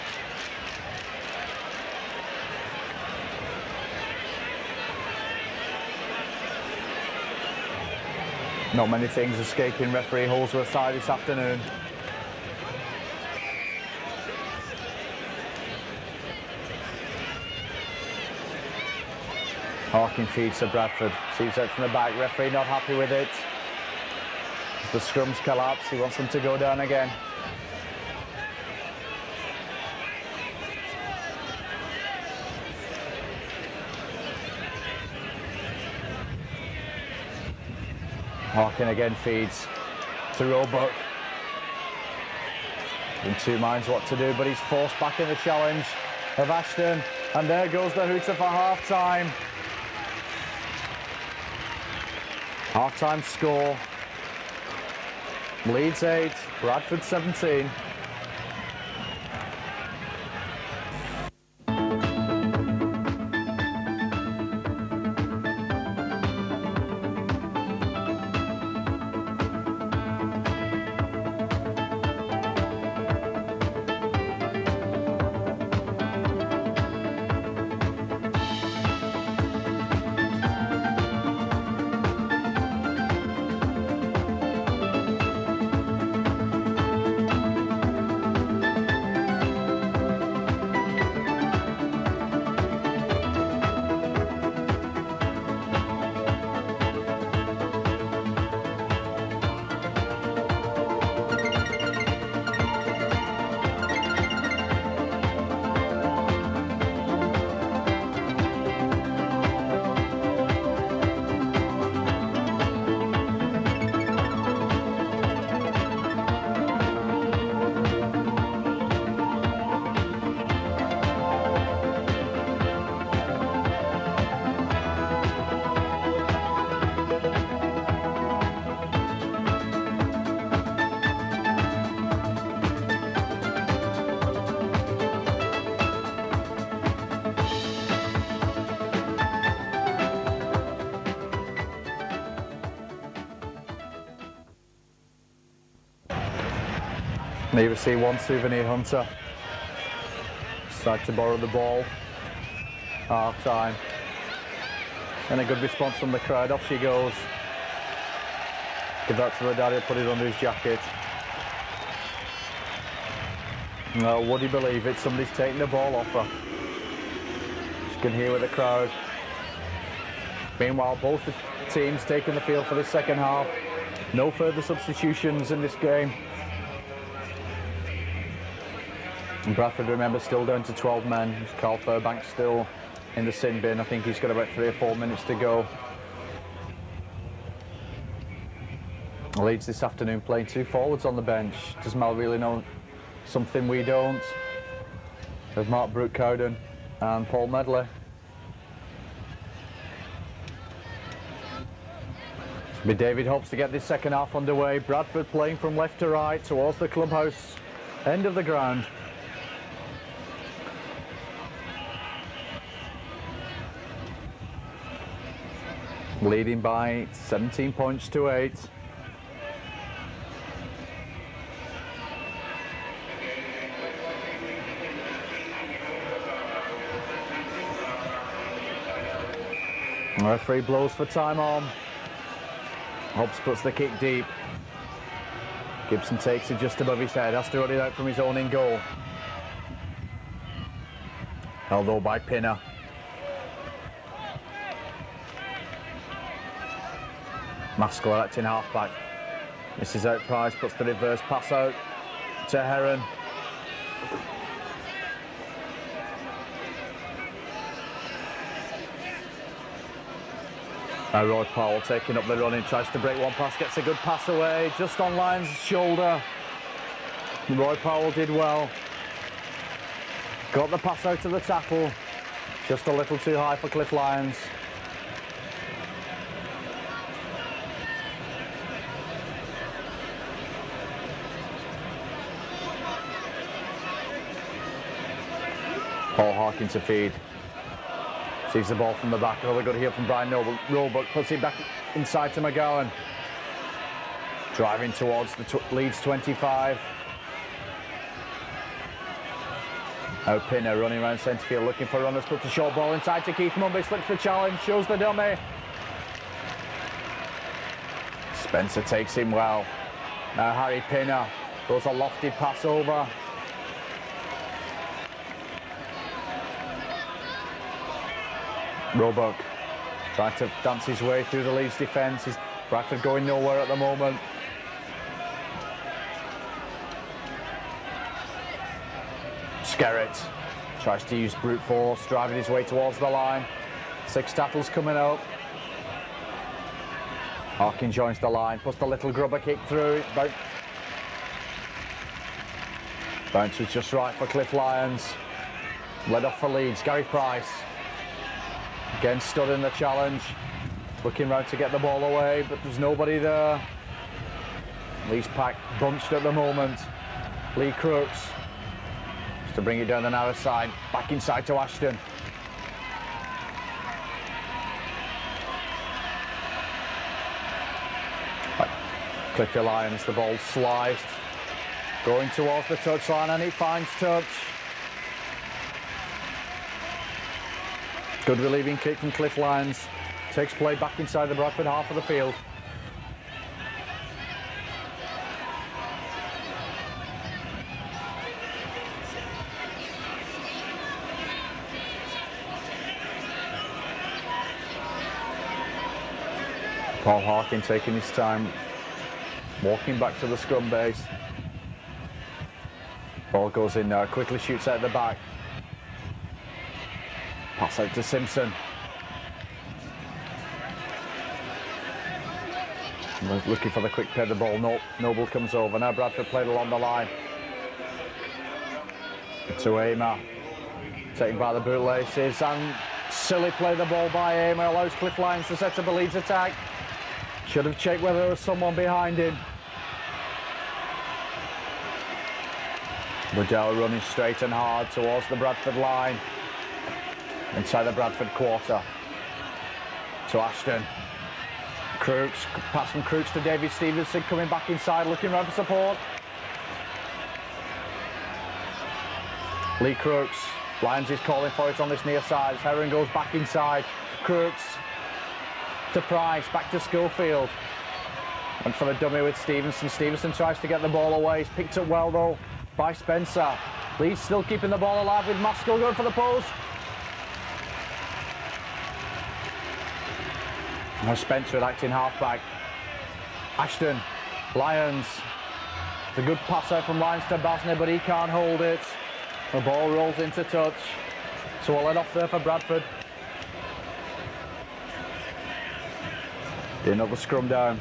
Not many things escaping referee Holsworth's side this afternoon. Harkin feeds to Bradford, sees out from the back, referee not happy with it. As the scrums collapse, he wants them to go down again. Harkin again feeds to Roebuck. In two minds what to do, but he's forced back in the challenge of Ashton. And there goes the hooter for half-time. Half-time score. Leeds 8, Bradford 17. Neither see one souvenir hunter. Decide to borrow the ball. Half time. And a good response from the crowd. Off she goes. Give that to the dad, he'll put it under his jacket. No, would he believe it? Somebody's taking the ball off her. She can hear with the crowd. Meanwhile, both the teams taking the field for the second half. No further substitutions in this game. And Bradford, remember, still down to 12 men. Carl Fairbanks still in the sin bin. I think he's got about 3 or 4 minutes to go. Leeds this afternoon playing 2 forwards on the bench. Does Mal really know something we don't? There's Mark Brook-Cowden and Paul Medley. It's be David Hobbs to get this second half underway. Bradford playing from left to right towards the clubhouse end of the ground. Leading by 17 points to 8. The referee blows for time on. Hobbs puts the kick deep. Gibson takes it just above his head, has to run it out from his own in goal. Held though by Pinner. Maskell acting half-back. Misses out Price, puts the reverse pass out to Heron. Now Roy Powell taking up the running, tries to break one pass, gets a good pass away, just on Lyons' shoulder. Roy Powell did well. Got the pass out to the tackle, just a little too high for Cliff Lyons. Paul Harkin to feed. Sees the ball from the back. Another good heel from Brian Roebuck. Puts it back inside to McGowan. Driving towards the Leeds 25. Now Pinner running around centre field looking for runners. Puts a short ball inside to Keith Mumby. Slips the challenge. Shows the dummy. Spencer takes him well. Now Harry Pinner goes a lofty pass over. Roebuck trying to dance his way through the Leeds defence. Bradford going nowhere at the moment. Skerritt tries to use brute force, driving his way towards the line. 6 tackles coming up. Harkin joins the line, puts the little grubber kick through. Bounce was just right for Cliff Lyons. Led off for Leeds, Gary Price. Again stood in the challenge, looking round to get the ball away, but there's nobody there. Leeds pack bunched at the moment. Lee Crooks, just to bring it down the narrow side, back inside to Ashton. Cliffy Lyons, the ball sliced, going towards the touchline, and it finds touch. Good relieving kick from Cliff Lyons. Takes play back inside the Bradford half of the field. Paul Harkin taking his time, walking back to the scrum base. Ball goes in now, quickly shoots out the back. Pass out to Simpson. Looking for the quick play of the ball. Noble comes over. Now Bradford played along the line. To Amer. Taken by the bootlaces. And silly play the ball by Amer. Allows Cliff Lyons to set up a Leeds attack. Should have checked whether there was someone behind him. Waddell running straight and hard towards the Bradford line. Inside the Bradford quarter. To Ashton. Crooks, pass from Crooks to David Stevenson, coming back inside, looking round for support. Lee Crooks. Lyons is calling for it on this near side. Heron goes back inside. Crooks to Price, back to Schofield. Went for the dummy with Stevenson. Stevenson tries to get the ball away. He's picked up well though by Spencer. Leeds still keeping the ball alive with Maskell going for the post. Now Spencer acting halfback. Ashton, Lyons. The good pass out from Lyons to Basnett, but he can't hold it. The ball rolls into touch. So we'll let off there for Bradford. Another scrum down.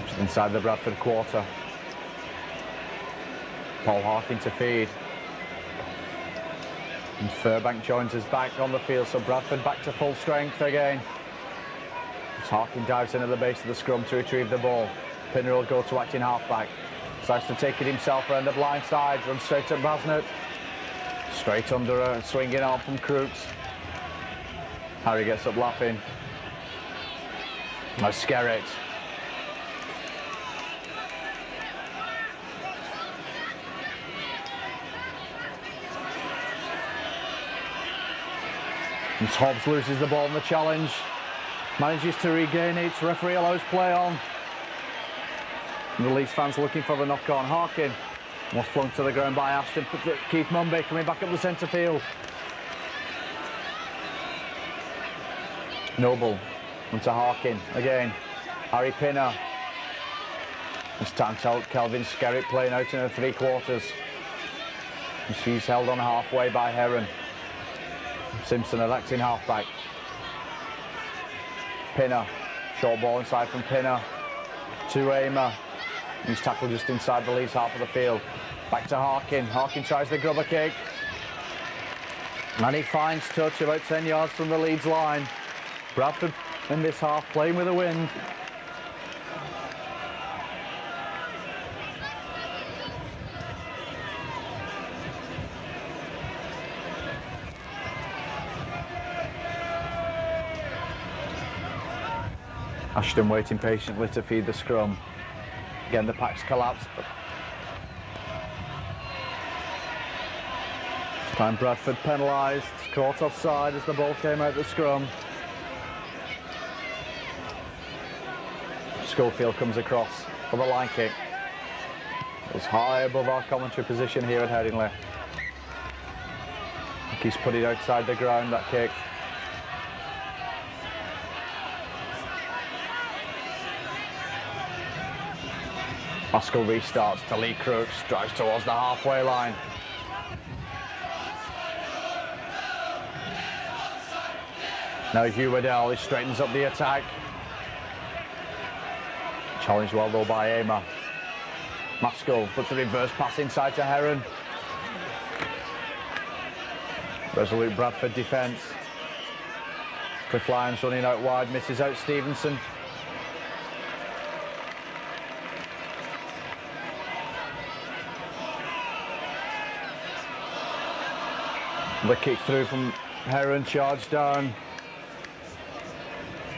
Just inside the Bradford quarter. Paul Harkin to feed. And Furbank joins us back on the field, so Bradford back to full strength again. As Harkin dives in at the base of the scrum to retrieve the ball. Pinner will go to acting halfback. Decides to take it himself around the blind side, runs straight at Basnett. Straight under her, swinging out from Crooks. Harry gets up laughing. Now Skerritt. And Hobbs loses the ball in the challenge. Manages to regain it. Referee allows play on. And the Leeds fans looking for the knock on. Harkin was flung to the ground by Ashton. Keith Mumby coming back up the centre field. Noble onto Harkin again. Harry Pinner. This time Kelvin Skerritt playing out in the 3/4. And she's held on halfway by Heron. Simpson electing halfback. Pinner. Short ball inside from Pinner. To Amer. He's tackled just inside the Leeds half of the field. Back to Harkin. Harkin tries the grubber kick. And he finds touch about 10 yards from the Leeds line. Bradford in this half playing with the wind. Ashton waiting patiently to feed the scrum. Again, the pack's collapsed. But this time Bradford penalised, caught offside as the ball came out the scrum. Schofield comes across for the line kick. It's high above our commentary position here at Headingley. He's put it outside the ground, that kick. Maskell restarts to Lee Crooks, drives towards the halfway line. Now Hugh Waddell, he straightens up the attack. Challenged well though by Amer. Maskell puts the reverse pass inside to Heron. Resolute Bradford defence. Cliff Lyons running out wide, misses out Stevenson. The kick through from Heron, charge down.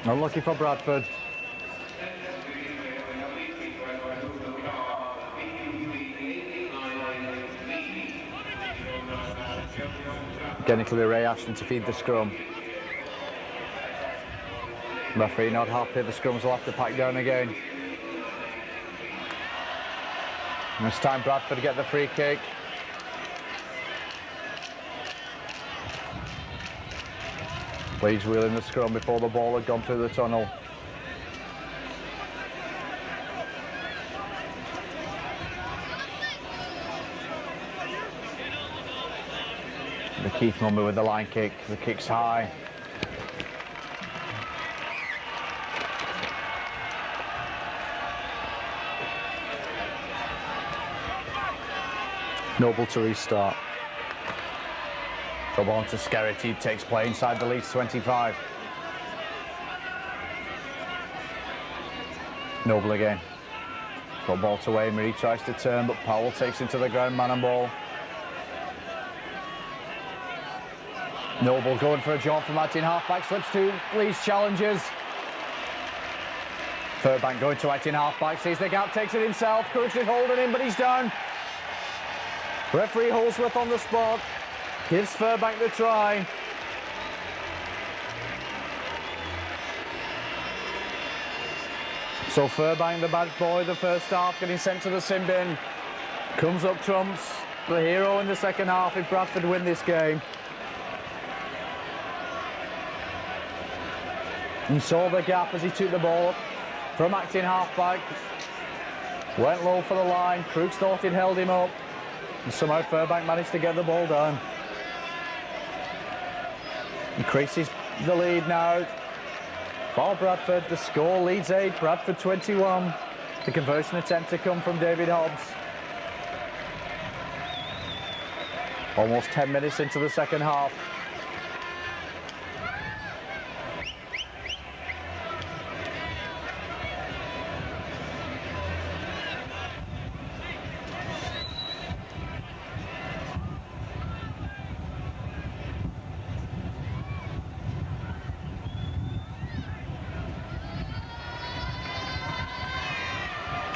Unlucky for Bradford. Getting to Ray Ashton to feed the scrum. Referee not happy, the scrums will have to pack down again. And it's time Bradford to get the free kick. Leeds wheeling the scrum before the ball had gone through the tunnel. The Keith Mumby with the line kick. The kick's high. Noble to restart. Trouble on to Skerritt, he takes play inside the Leeds 25. Noble again. Got ball to Amer, he tries to turn, but Powell takes him to the ground, man and ball. Noble going for a jump from acting halfback, slips to Leeds challengers. Furbank going to acting halfback, sees the gap, takes it himself, Crooks is holding him, but he's down. Referee Holsworth on the spot. Gives Furbank the try. So Furbank, the bad boy, the first half, getting sent to the sin bin. Comes up trumps, the hero in the second half if Bradford win this game. He saw the gap as he took the ball up from acting half-back. Went low for the line. Crooks thought he'd held him up. And somehow Furbank managed to get the ball down. Increases the lead now. For Bradford, the score, Leeds 8, Bradford 21. The conversion attempt to come from David Hobbs. Almost 10 minutes into the second half.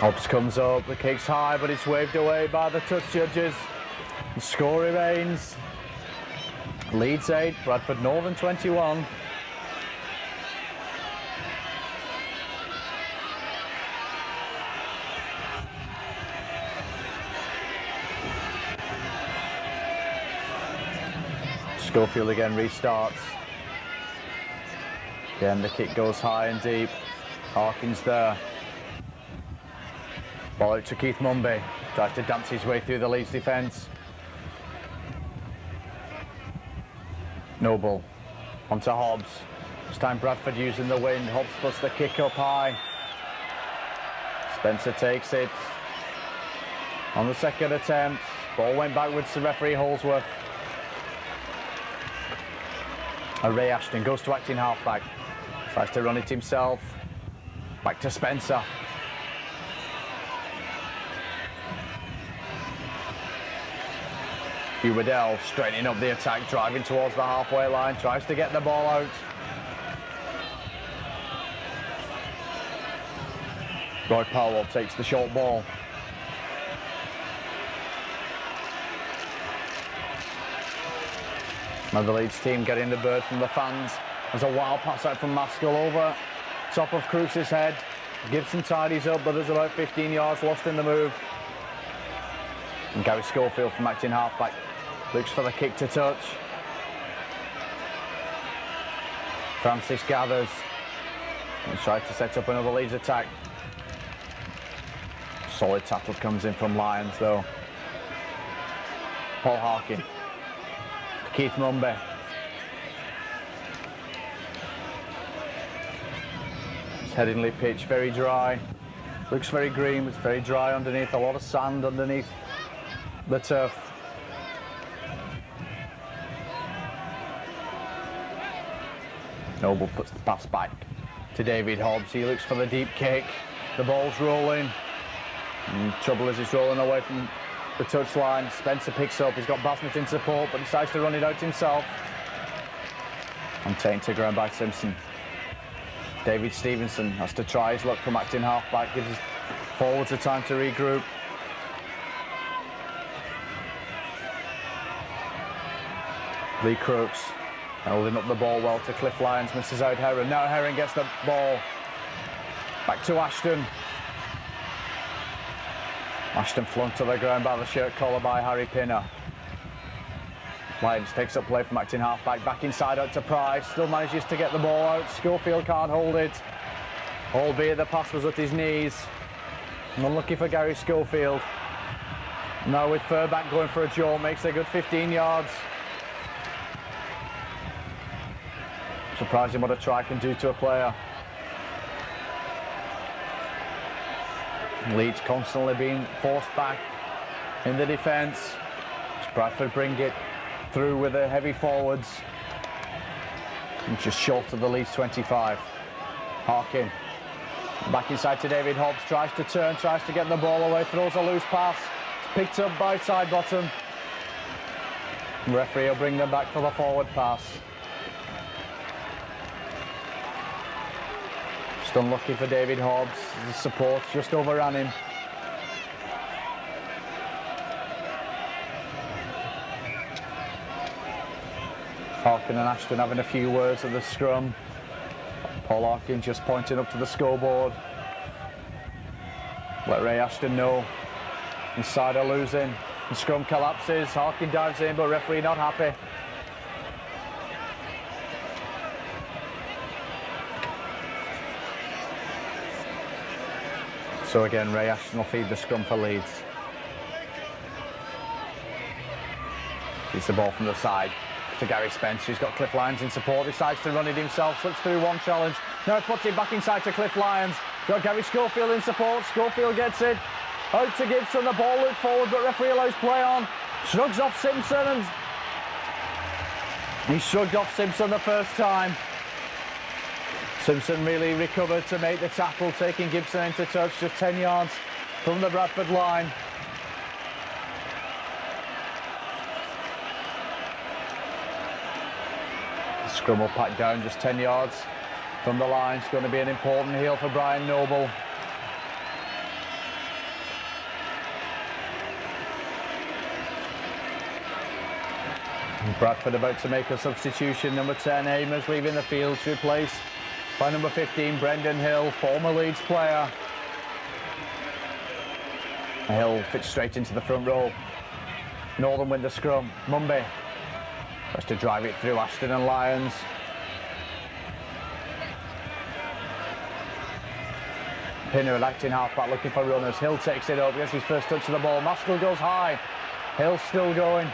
Hobbs comes up, the kick's high, but it's waved away by the touch judges. The score remains Leeds 8, Bradford Northern 21. Schofield again restarts. Again, the kick goes high and deep. Harkins there. Ball out to Keith Mumby. Tries to dance his way through the Leeds defence. Noble onto Hobbs. This time Bradford using the wind. Hobbs puts the kick up high. Spencer takes it. On the second attempt, ball went backwards to referee Holsworth. And Ray Ashton goes to acting halfback. Tries to run it himself. Back to Spencer. Hugh Waddell straightening up the attack, driving towards the halfway line, tries to get the ball out. Roy Powell takes the short ball. Now the Leeds team getting the bird from the fans. There's a wild pass out from Maskell over top of Crooks' head. Gibson tidies up, but there's about 15 yards lost in the move. And Gary Schofield from acting halfback looks for the kick to touch. Francis gathers and tries to set up another Leeds attack. Solid tackle comes in from Lyons though. Paul Harkin. Keith Mumby. It's Headingley pitch, very dry. Looks very green, it's very dry underneath, a lot of sand underneath the turf. Noble puts the pass back to David Hobbs. He looks for the deep kick. The ball's rolling. And trouble as he's rolling away from the touchline. Spencer picks up. He's got Basnett in support, but decides to run it out himself. And taken to ground by Simpson. David Stevenson has to try his luck from acting halfback. Gives his forwards a time to regroup. Lee Crooks holding up the ball well to Cliff Lyons, misses out Heron. Now Heron gets the ball back to Ashton. Ashton flung to the ground by the shirt collar by Harry Pinner. Lyons takes up play from acting halfback, back inside out to Price, still manages to get the ball out. Schofield can't hold it, albeit the pass was at his knees. Unlucky for Gary Schofield. Now with Furbank going for a jaw, makes a good 15 yards. Surprising what a try can do to a player. Leeds constantly being forced back in the defence. Bradford bring it through with the heavy forwards. And just short of the Leeds 25. Harkin back inside to David Hobbs, tries to turn, tries to get the ball away, throws a loose pass. It's picked up by Sidebottom. The referee will bring them back for the forward pass. Unlucky for David Hobbs, his support just overran him. Harkin and Ashton having a few words at the scrum. Paul Harkin just pointing up to the scoreboard. Let Ray Ashton know. Inside are losing. The scrum collapses. Harkin dives in, but referee not happy. So again, Ray Ashton will feed the scrum for Leeds. It's the ball from the side to Gary Spencer. He's got Cliff Lyons in support. Decides to run it himself. Slips through one challenge. Now puts it back inside to Cliff Lyons. Got Gary Schofield in support. Schofield gets it. Out to Gibson. The ball looped forward, but referee allows play on. Shrugs off Simpson, and he shrugged off Simpson the first time. Simpson really recovered to make the tackle, taking Gibson into touch just 10 yards from the Bradford line. The scrum will pack down just 10 yards from the line. It's going to be an important heel for Brian Noble. Bradford about to make a substitution. Number 10, Amers leaving the field to replace by number 15, Brendan Hill, former Leeds player. Hill fits straight into the front row. Northern win the scrum. Mumby tries to drive it through Ashton and Lyons. Pinner at acting halfback looking for runners. Hill takes it up, gets his first touch of the ball. Maskell goes high. Hill still going.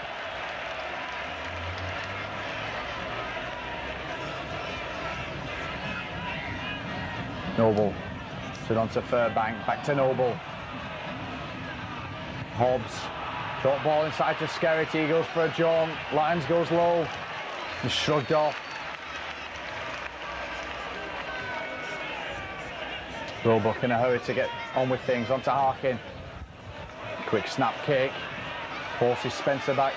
Noble, sit on to Furbank, back to Noble. Hobbs, short ball inside to Skerritt, he goes for a jaunt. Lyons goes low, and shrugged off. Roebuck in a hurry to get on with things, onto Harkin. Quick snap kick, forces Spencer back.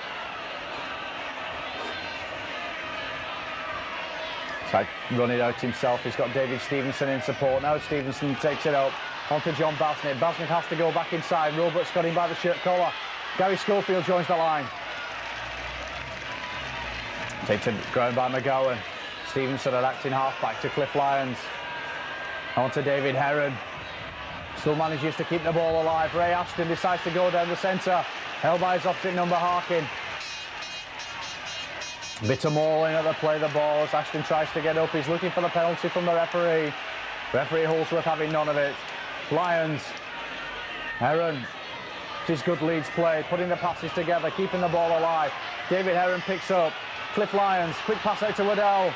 Run it out himself. He's got David Stevenson in support. Now Stevenson takes it out onto John Basnett. Basnett has to go back inside. Roebuck's got him by the shirt collar. Gary Schofield joins the line. Taken ground by McGowan. Stevenson at acting halfback to Cliff Lyons. Onto David Heron. Still manages to keep the ball alive. Ray Ashton decides to go down the centre. Held by his opposite number, Harkin. Bit of mauling at the play of the ball as Ashton tries to get up. He's looking for the penalty from the referee. Referee Holsworth having none of it. Lyons. Heron. It is good Leeds play, putting the passes together, keeping the ball alive. David Heron picks up. Cliff Lyons. Quick pass out to Waddell.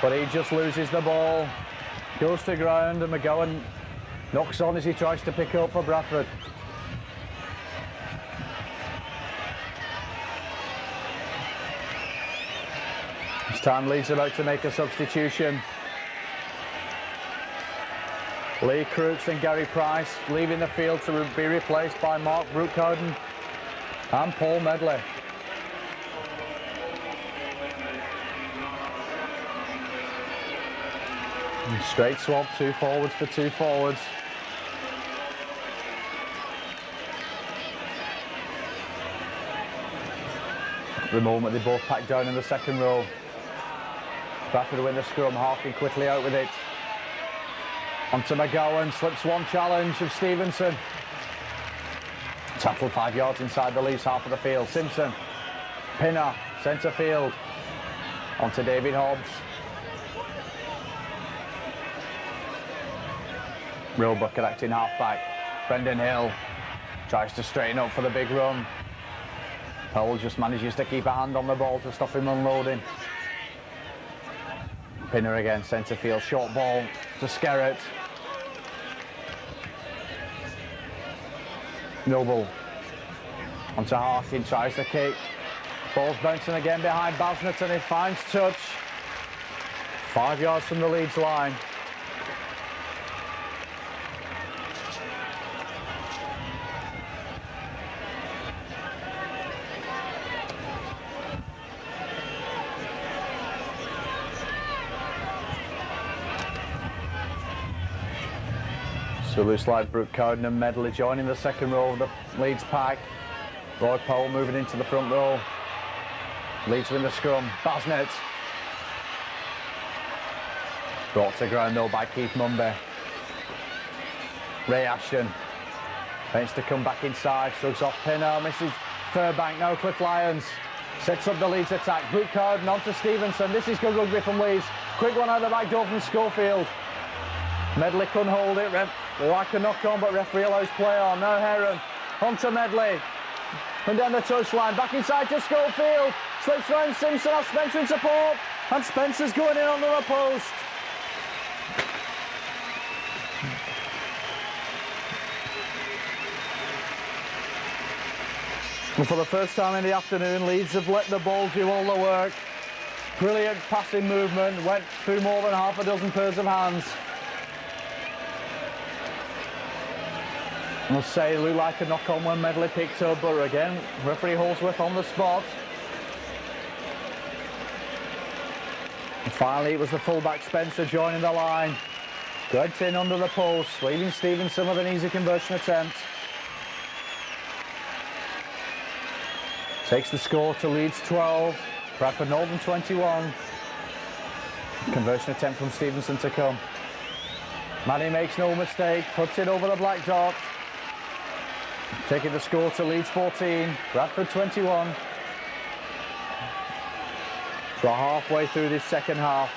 But he just loses the ball. Goes to ground and McGowan knocks on as he tries to pick up for Bradford. This time Leeds about to make a substitution. Lee Crooks and Gary Price leaving the field to be replaced by Mark Brookhouden and Paul Medley. And straight swap, 2 forwards for 2 forwards. At the moment they both packed down in the second row. Bradford win the scrum, Harkin quickly out with it. Onto McGowan, slips one challenge of Stevenson. Tackled 5 yards inside the Leeds half of the field. Simpson, Pinner, centre field. Onto David Hobbs. Roebuck at acting halfback. Brendan Hill tries to straighten up for the big run. Powell just manages to keep a hand on the ball to stop him unloading. Pinner again, centre field, short ball to Skerritt. Noble onto Harkin, tries the kick. Ball's bouncing again behind Basnett and it finds touch. 5 yards from the Leeds line. So looks like Brookhouden and Medley joining the second row of the Leeds pack. Roy Powell moving into the front row. Leeds win the scrum. Basnett. Brought to ground though by Keith Mumby. Ray Ashton. Tends to come back inside. Shrugs off Pinner. Misses Furbank. Now Cliff Lyons. Sets up the Leeds attack. Brooke Cowden on to Stevenson. This is good rugby from Leeds. Quick one out the back door from Schofield. Medley couldn't hold it. Like a knock on, but referee allows play on. Now Heron. On to Medley. And down the touchline. Back inside to Schofield. Slips round Simpson. Has Spencer in support. And Spencer's going in under the post. And for the first time in the afternoon, Leeds have let the ball do all the work. Brilliant passing movement, went through more than half a dozen pairs of hands. I'll say it looked like a knock-on when Medley picked up, but again, referee Holsworth on the spot. And finally, it was the fullback Spencer joining the line. Good in under the post, leaving Stevenson with an easy conversion attempt. Takes the score to Leeds 12, Bradford Northern 21. Conversion attempt from Stevenson to come. Manny makes no mistake, puts it over the black dot. Taking the score to Leeds 14, Bradford 21. So halfway through this second half.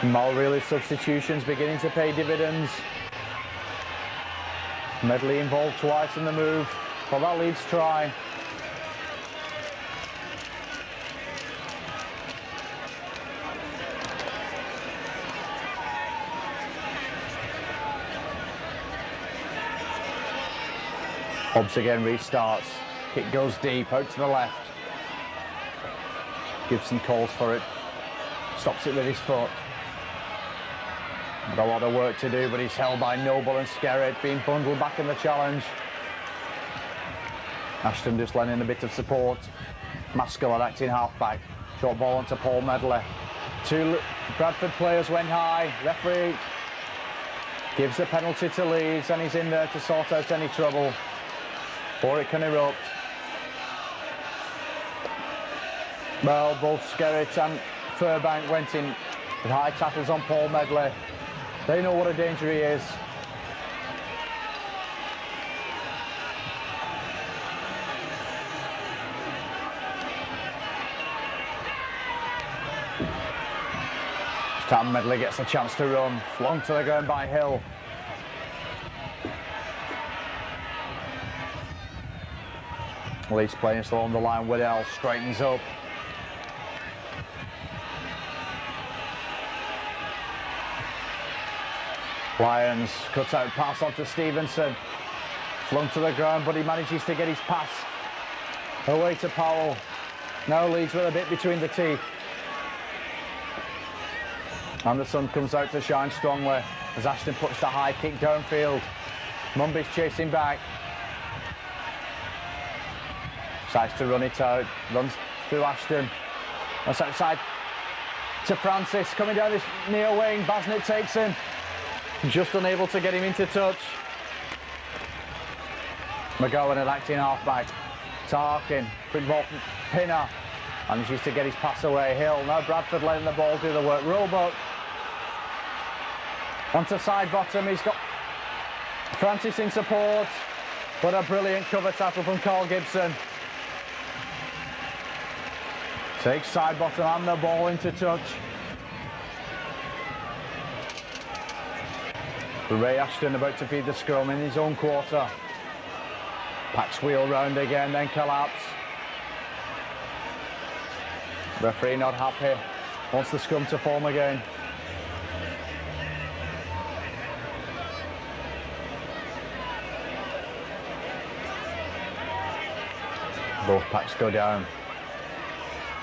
Mulreally's substitutions beginning to pay dividends. Medley involved twice in the move for that Leeds try. Hobbs again restarts. Kick goes deep, out to the left. Gibson calls for it. Stops it with his foot. Got a lot of work to do, but he's held by Noble and Skerritt, being bundled back in the challenge. Ashton just lending a bit of support. Maskell at acting halfback. Short ball onto Paul Medley. Two Bradford players went high. Referee gives the penalty to Leeds, and he's in there to sort out any trouble before it can erupt. Well, both Skerritt and Furbank went in with high tackles on Paul Medley. They know what a danger he is. Stan Medley gets a chance to run. Flung to the ground by Hill. Leeds playing still on the line. Waddell straightens up. Lyons cuts out pass onto Stevenson. Flung to the ground, but he manages to get his pass away to Powell. Now Leeds with a bit between the teeth. And the sun comes out to shine strongly as Ashton puts the high kick downfield. Mumby's chasing back. Decides to run it out. Runs through Ashton. That's outside to Francis. Coming down this near wing. Basnett takes him. Just unable to get him into touch. McGowan at acting halfback. Tarkin, quick ball from Pinner. Manages to get his pass away. Hill, now Bradford letting the ball do the work. Roebuck. Onto side bottom, he's got Francis in support. What a brilliant cover tackle from Carl Gibson. Takes side bottom and the ball into touch. Ray Ashton about to feed the scrum in his own quarter. Packs wheel round again, then collapse. Referee not happy. Wants the scrum to form again. Both packs go down.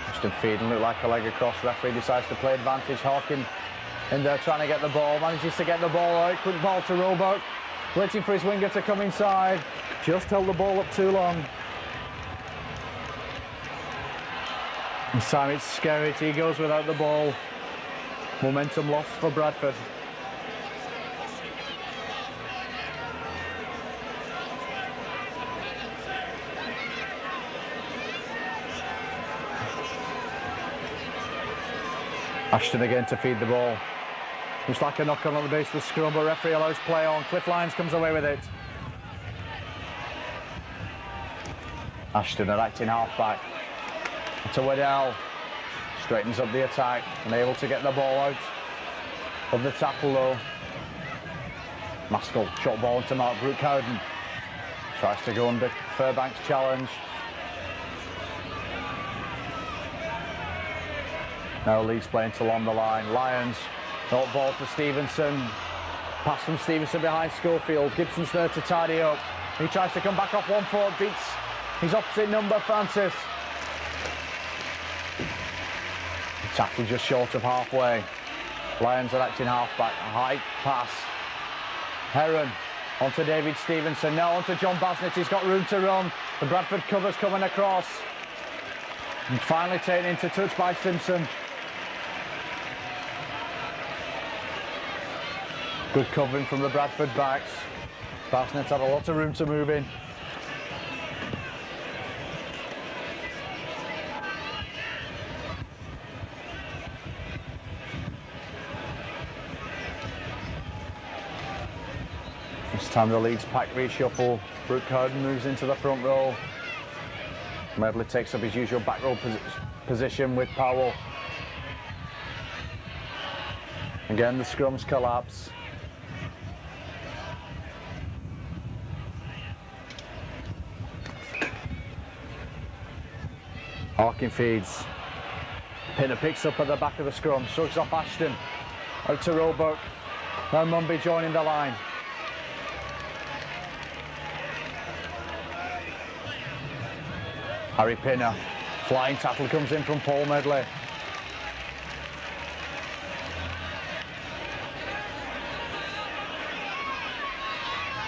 Ashton feeding, look like a leg across. Referee decides to play advantage. Hawkin in there trying to get the ball, manages to get the ball out. Quick ball to Roebuck, waiting for his winger to come inside. Just held the ball up too long. This time it's Skerritt, he goes without the ball. Momentum lost for Bradford. Ashton again to feed the ball. Looks like a knock on the base of the scrum, but referee allows play on. Cliff Lyons comes away with it. Ashton, an acting half-back. To Waddell. Straightens up the attack, unable to get the ball out of the tackle though. Maskell, short ball to Mark Brook-Cowden. Tries to go under Furbank's challenge. Now Leeds playing to along the line. Lyons, short ball to Stevenson. Pass from Stevenson behind Schofield. Gibson's there to tidy up. He tries to come back off 1 foot, beats his opposite number, Francis. Tackle just short of halfway. Lyons are acting halfback. A high pass. Heron onto David Stevenson. Now onto John Basnett. He's got room to run. The Bradford covers coming across. And finally taken into touch by Simpson. Good covering from the Bradford backs. Basnett had a lot of room to move in. This time the Leeds pack reshuffle. Brook-Cowden moves into the front row. Medley takes up his usual back row position with Powell. Again, the scrums collapse. Harkin feeds. Pinner picks up at the back of the scrum. Shrugs off Ashton. Out to Roebuck. Now Mumby joining the line. Harry Pinner, flying tackle comes in from Paul Medley.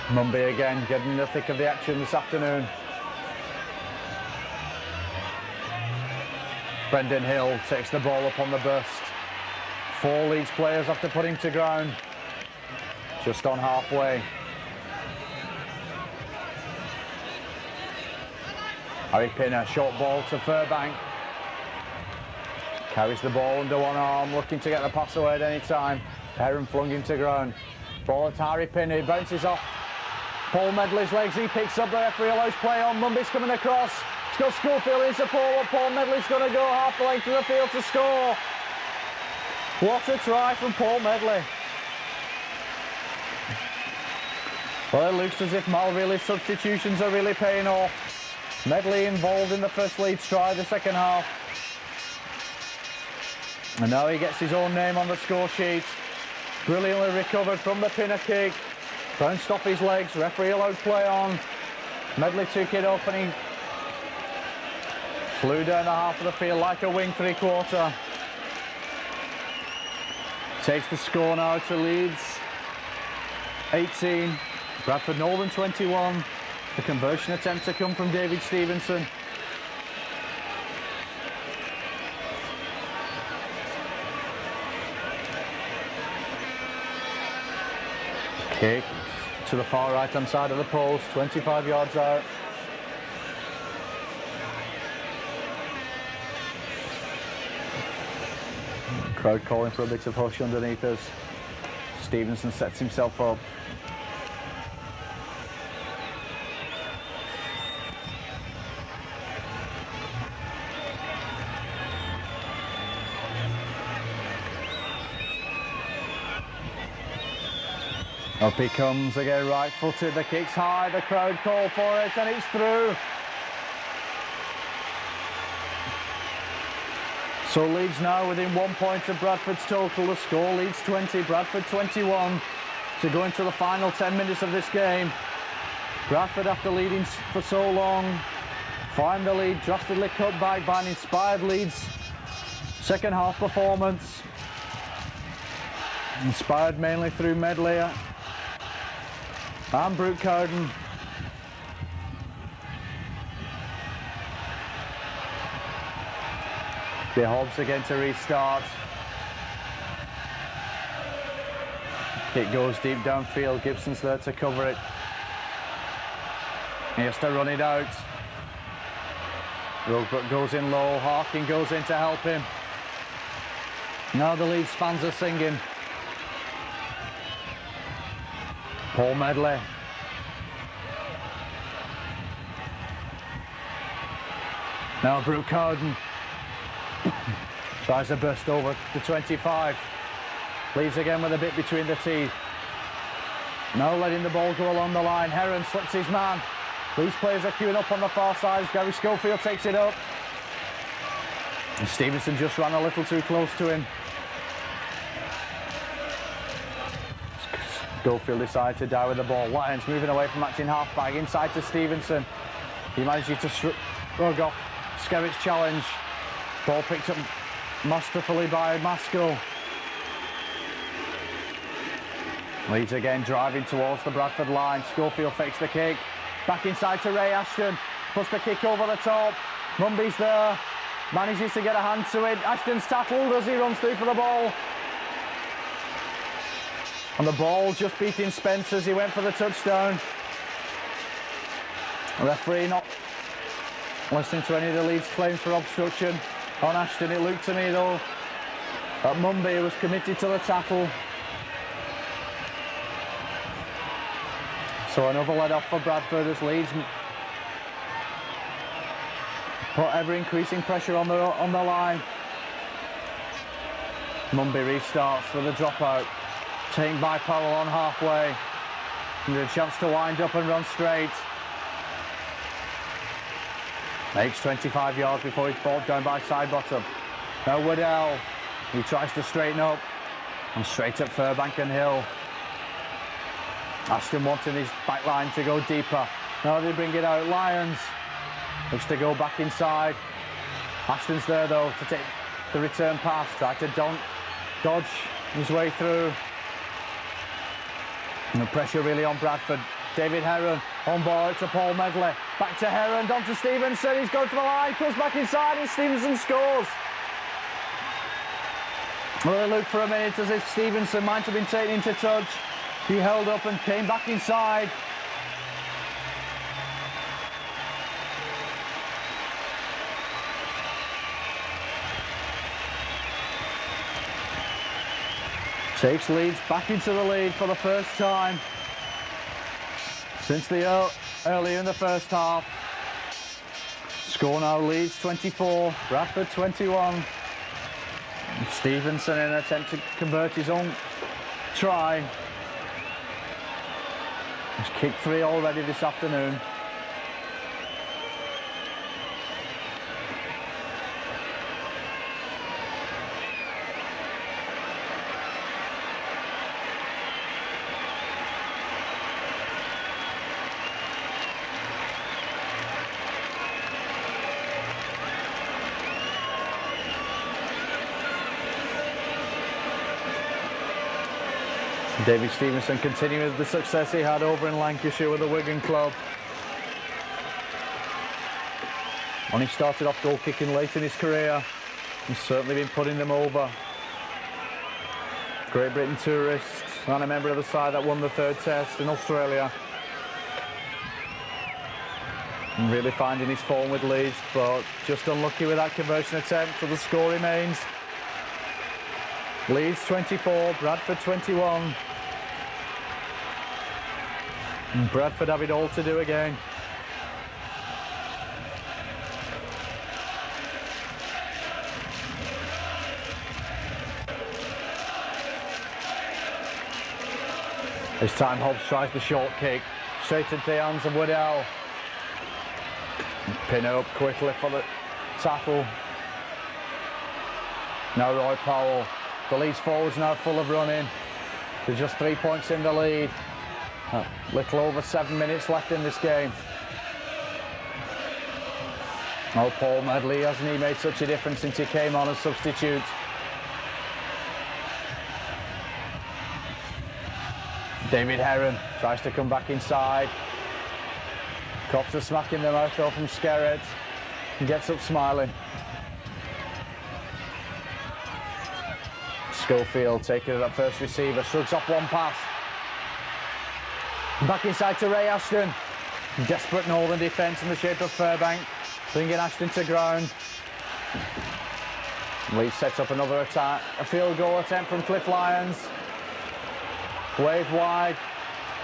Mumby again getting in the thick of the action this afternoon. Brendan Hill takes the ball up on the burst. 4 Leeds players have to put him to ground. Just on halfway. Harry Pinner, short ball to Furbank. Carries the ball under one arm, looking to get the pass away at any time. Heron flung him to ground. Ball to Harry Pinner, he bounces off Paul Medley's legs. He picks up, the referee allows play on. Mumby's coming across. He's got Schofield in support, but Paul Medley's going to go half the length of the field to score. What a try from Paul Medley. Well, it looks as if Malville's substitutions are really paying off. Medley involved in the first Leeds try, the second half. And now he gets his own name on the score sheet. Brilliantly recovered from the Pinner kick. Bounced off his legs, referee allowed play on. Medley took it up and he flew down the half of the field like a wing 3/4. Takes the score now to Leeds. 18, Bradford Northern 21. The conversion attempt to come from David Stevenson. Kick to the far right hand side of the post, 25 yards out. Crowd calling for a bit of hush underneath us. Stevenson sets himself up. Up he comes again, right footed, the kick's high, the crowd call for it and it's through. So Leeds now within 1 point of Bradford's total. The score, Leeds 20, Bradford 21. To go into the final 10 minutes of this game. Bradford, after leading for so long, find the lead drastically cut back by an inspired Leeds second half performance. Inspired mainly through Medley and Brook-Cowden. The Hobbs again to restart. Kick goes deep downfield. Gibson's there to cover it. He has to run it out. Roebuck goes in low. Harkin goes in to help him. Now the Leeds fans are singing. Paul Medley. Now Brooke Cowden tries to burst over the 25. Leeds again with a bit between the teeth. Now letting the ball go along the line. Heron slips his man. Leeds players are queuing up on the far side. Gary Schofield takes it up. And Stevenson just ran a little too close to him. Schofield decided to die with the ball. Lyons moving away from matching half-back. Inside to Stevenson. He manages to shrug off Skerritt's challenge. Ball picked up masterfully by Maskell. Leeds again driving towards the Bradford line. Schofield fakes the kick. Back inside to Ray Ashton. Puts the kick over the top. Mumby's there. Manages to get a hand to it. Ashton's tackled as he runs through for the ball. And the ball just beating Spence as he went for the touchdown. The referee not listening to any of the Leeds claims for obstruction on Ashton. It looked to me though that Mumby was committed to the tackle. So another let off for Bradford as Leeds put ever increasing pressure on the line. Mumby restarts with a dropout. Taken by Powell on halfway. And a chance to wind up and run straight. Makes 25 yards before he's brought down by Sidebottom. Now Waddell. He tries to straighten up. And straight at Furbank and Hill. Ashton wanting his back line to go deeper. Now they bring it out. Lyons looks to go back inside. Ashton's there though to take the return pass. Try to dodge his way through. And the pressure really on Bradford. David Heron on ball out to Paul Medley. Back to Heron, down to Stevenson. He's going for the line, comes back inside and Stevenson scores. Well, they looked for a minute as if Stevenson might have been taken into touch. He held up and came back inside. Takes Leeds back into the lead for the first time since the earlier in the first half. Score now Leeds 24, Bradford 21. Stevenson in an attempt to convert his own try. He's kicked 3 already this afternoon. David Stevenson continuing the success he had over in Lancashire with the Wigan club. When he started off goal kicking late in his career, he's certainly been putting them over. Great Britain tourist and a member of the side that won the 3rd test in Australia. And really finding his form with Leeds, but just unlucky with that conversion attempt, so the score remains Leeds 24, Bradford 21. And Bradford have it all to do again. This time Hobbs tries the short kick, straight into the hands of Waddell. Pin up quickly for the tackle. Now Roy Powell. The Leeds forwards now full of running. They're just 3 points in the lead. A little over 7 minutes left in this game. Oh, Paul Medley, hasn't he made such a difference since he came on as substitute? David Heron tries to come back inside. Cops are smacking the mouth off from Skerritt. He gets up smiling. Schofield taking it at first receiver, shrugs off one pass. Back inside to Ray Ashton. Desperate Northern defence in the shape of Furbank, bringing Ashton to ground. Leeds sets up another attack. A field goal attempt from Cliff Lyons. Wave wide.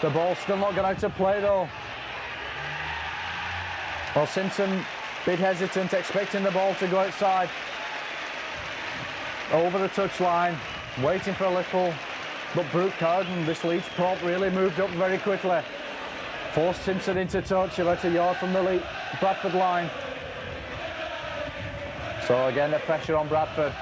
The ball's still not gone out to play though. Well, Simpson, a bit hesitant, expecting the ball to go outside. Over the touchline, waiting for a little. But Brooke Cowden, this Leeds prop, really moved up very quickly. Forced Simpson into touch, about a yard from the Bradford line. So again, the pressure on Bradford.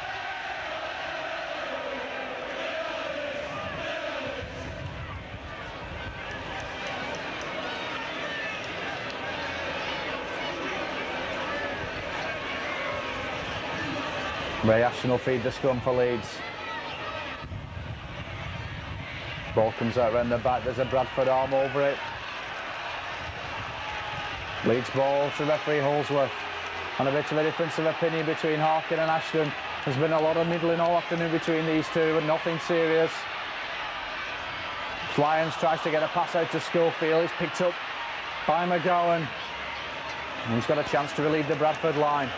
Ray Ashton will feed the scrum for Leeds. Ball comes out around the back, there's a Bradford arm over it. Leeds ball to referee Holsworth. And a bit of a difference of opinion between Harkin and Ashton. There's been a lot of middling all afternoon between these two, but nothing serious. Lyons tries to get a pass out to Schofield. It's picked up by McGowan. And he's got a chance to relieve the Bradford line.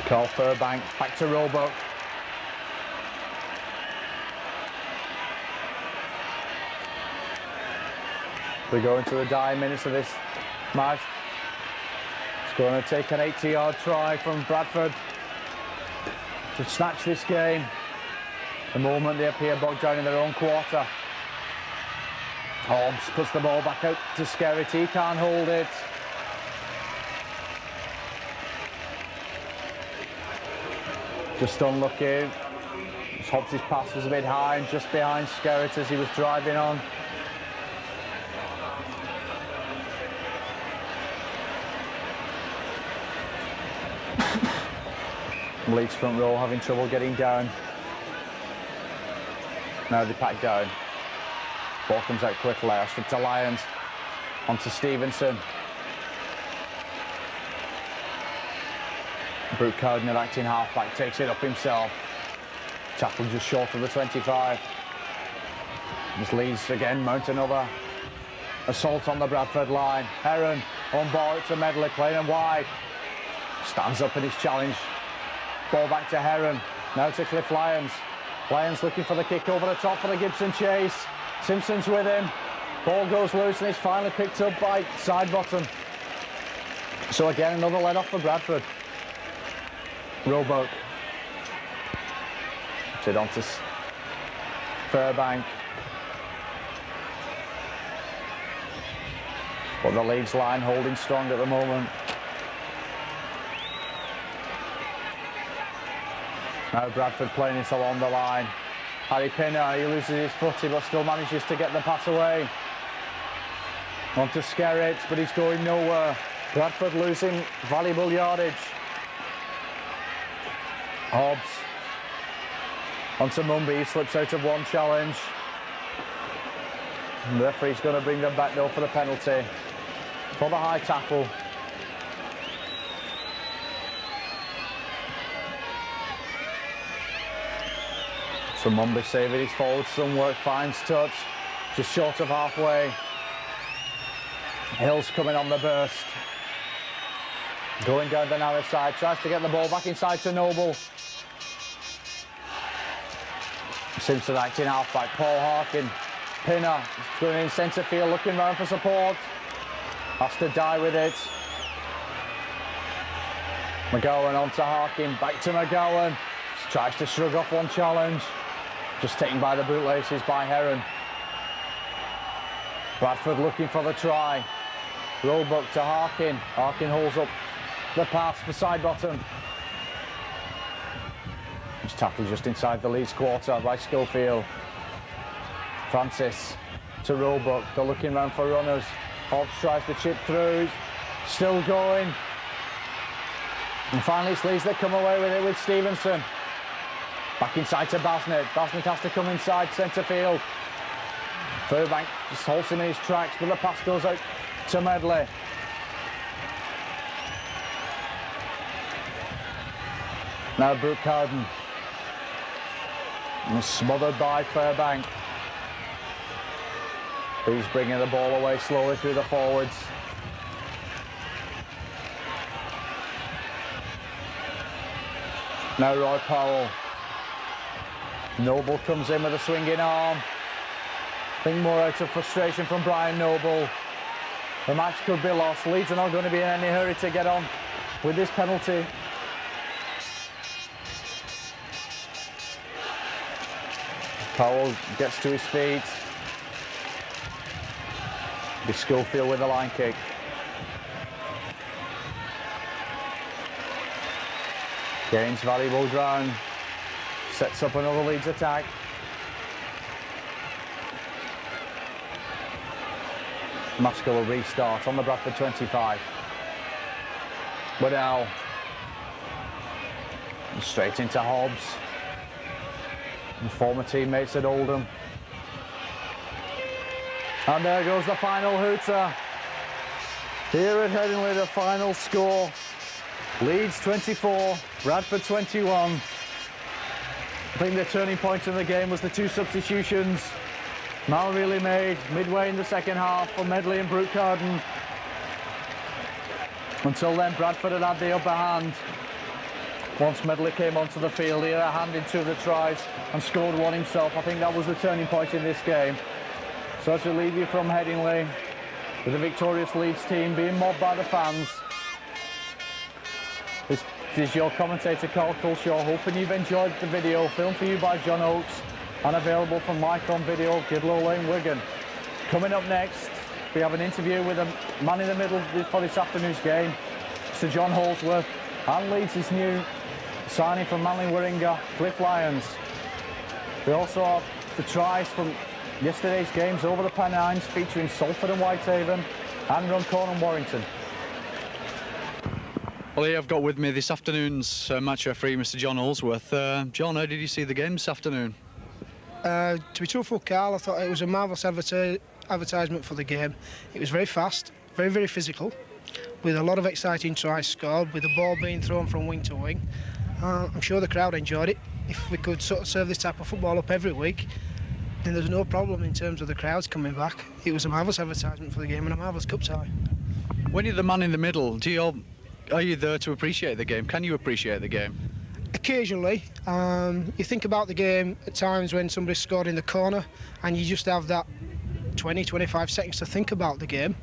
Carl Furbank back to Roebuck. We go into the dying minutes of this match. It's going to take an 80-yard try from Bradford to snatch this game. The moment they appear bogged down in their own quarter. Hobbs puts the ball back out to Skerritt. He can't hold it. Just unlucky. Hobbs' pass was a bit high and just behind Skerritt as he was driving on. Leeds front row having trouble getting down. Now they pack down. Ball comes out quickly. Ashton to Lyons. Onto Stevenson. Brooke Cowden, acting halfback, takes it up himself. Tackle just short of the 25. This Leeds again mount another assault on the Bradford line. Heron on ball to Medley, playing him wide. Stands up in his challenge. Ball back to Heron. Now to Cliff Lyons. Lyons looking for the kick over the top for the Gibson chase. Simpson's with him. Ball goes loose and it's finally picked up by Sidebottom. So again, another let off for Bradford. Roebuck. Puts it on to Furbank. But the Leeds line holding strong at the moment. Now Bradford playing it along the line. Harry Pinner, he loses his footy but still manages to get the pass away. On to Skerritt, but he's going nowhere. Bradford losing valuable yardage. Hobbs. Onto Mumby, he slips out of one challenge. The referee's going to bring them back though for the penalty. For the high tackle. So Mumby saving his forward some work, finds touch, just short of halfway. Hill's coming on the burst. Going down the narrow side, tries to get the ball back inside to Noble. Simpson acting halfback, Paul Harkin. Pinner going in centre field, looking round for support. Has to die with it. McGowan onto Harkin, back to McGowan. Tries to shrug off one challenge. Just taken by the bootlaces by Heron. Bradford looking for the try. Roebuck to Harkin. Harkin holds up the pass for Sidebottom. He's tackled just inside the Leeds quarter by Schofield. Francis to Roebuck. They're looking round for runners. Hobbs tries to chip through. Still going. And finally it's Leeds that come away with it with Stevenson. Back inside to Basnett. Basnett has to come inside centre field. Furbank just holds him in his tracks, but the pass goes out to Medley. Now Brooke Cowden. And smothered by Furbank. He's bringing the ball away slowly through the forwards. Now Roy Powell. Noble comes in with a swinging arm. I think more out of frustration from Brian Noble. The match could be lost. Leeds are not going to be in any hurry to get on with this penalty. Powell gets to his feet. Be Schofield with a line kick. Gains valuable ground. Sets up another Leeds attack. Maskell will restart on the Bradford 25. But now straight into Hobbs. And former teammates at Oldham. And there goes the final hooter. Here at Headingley, the final score. Leeds 24, Bradford 21. I think the turning point in the game was the two substitutions Malreilly made midway in the second half for Medley and Brooke Carden. Until then, Bradford had had the upper hand. Once Medley came onto the field, he had a hand in two of the tries and scored one himself. I think that was the turning point in this game. So to leave you from Headingley with the victorious Leeds team being mobbed by the fans. This is your commentator, Carl Culshaw, hoping you've enjoyed the video filmed for you by John Oates and available from Micron Video, Gidlow Lane, Wigan. Coming up next, we have an interview with a man in the middle for this afternoon's game, Sir John Holsworth, and Leeds' new signing from Manly Warringah, Cliff Lyons. We also have the tries from yesterday's games over the Pennines, featuring Salford and Whitehaven, and Runcorn and Warrington. Well, here I've got with me this afternoon's match referee, Mr. John Holsworth. John, how did you see the game this afternoon? To be truthful, Carl, I thought it was a marvellous advertisement for the game. It was very fast, very, very physical, with a lot of exciting tries scored, with the ball being thrown from wing to wing. I'm sure the crowd enjoyed it. If we could sort of serve this type of football up every week, then there's no problem in terms of the crowds coming back. It was a marvellous advertisement for the game and a marvellous cup tie. When you're the man in the middle, are you there to appreciate the game? Can you appreciate the game? Occasionally. You think about the game at times when somebody's scored in the corner and you just have that 20-25 seconds to think about the game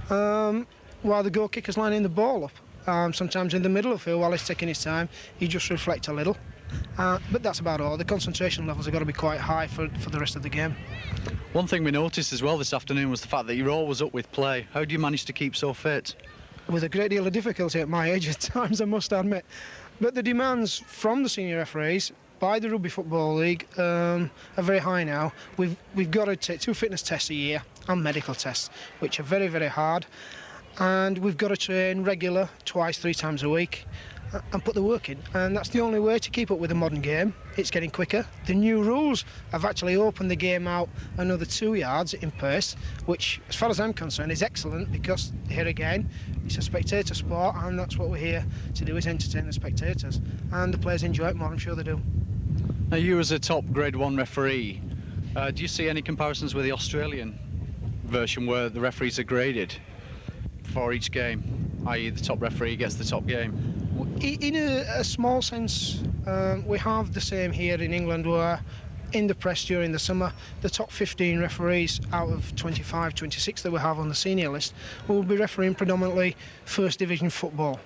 while the goal kicker's lining the ball up. Sometimes in the middle of the field while he's taking his time, you just reflect a little. But that's about all. The concentration levels have got to be quite high for the rest of the game. One thing we noticed as well this afternoon was the fact that you're always up with play. How do you manage to keep so fit? With a great deal of difficulty at my age at times, I must admit. But the demands from the senior referees by the Rugby Football League are very high now. We've got to take 2 fitness tests a year and medical tests, which are very, very hard. And we've got to train regular, 2-3 times a week, and put the work in. And that's the only way to keep up with the modern game. It's getting quicker. The new rules have actually opened the game out another 2 yards in pace, which, as far as I'm concerned, is excellent because, here again, it's a spectator sport, and that's what we're here to do, is entertain the spectators. And the players enjoy it more, I'm sure they do. Now, you as a top Grade 1 referee, do you see any comparisons with the Australian version where the referees are graded for each game, i.e. the top referee gets the top game? In a small sense, we have the same here in England, where in the press during the summer, the top 15 referees out of 25, 26 that we have on the senior list will be refereeing predominantly First Division football.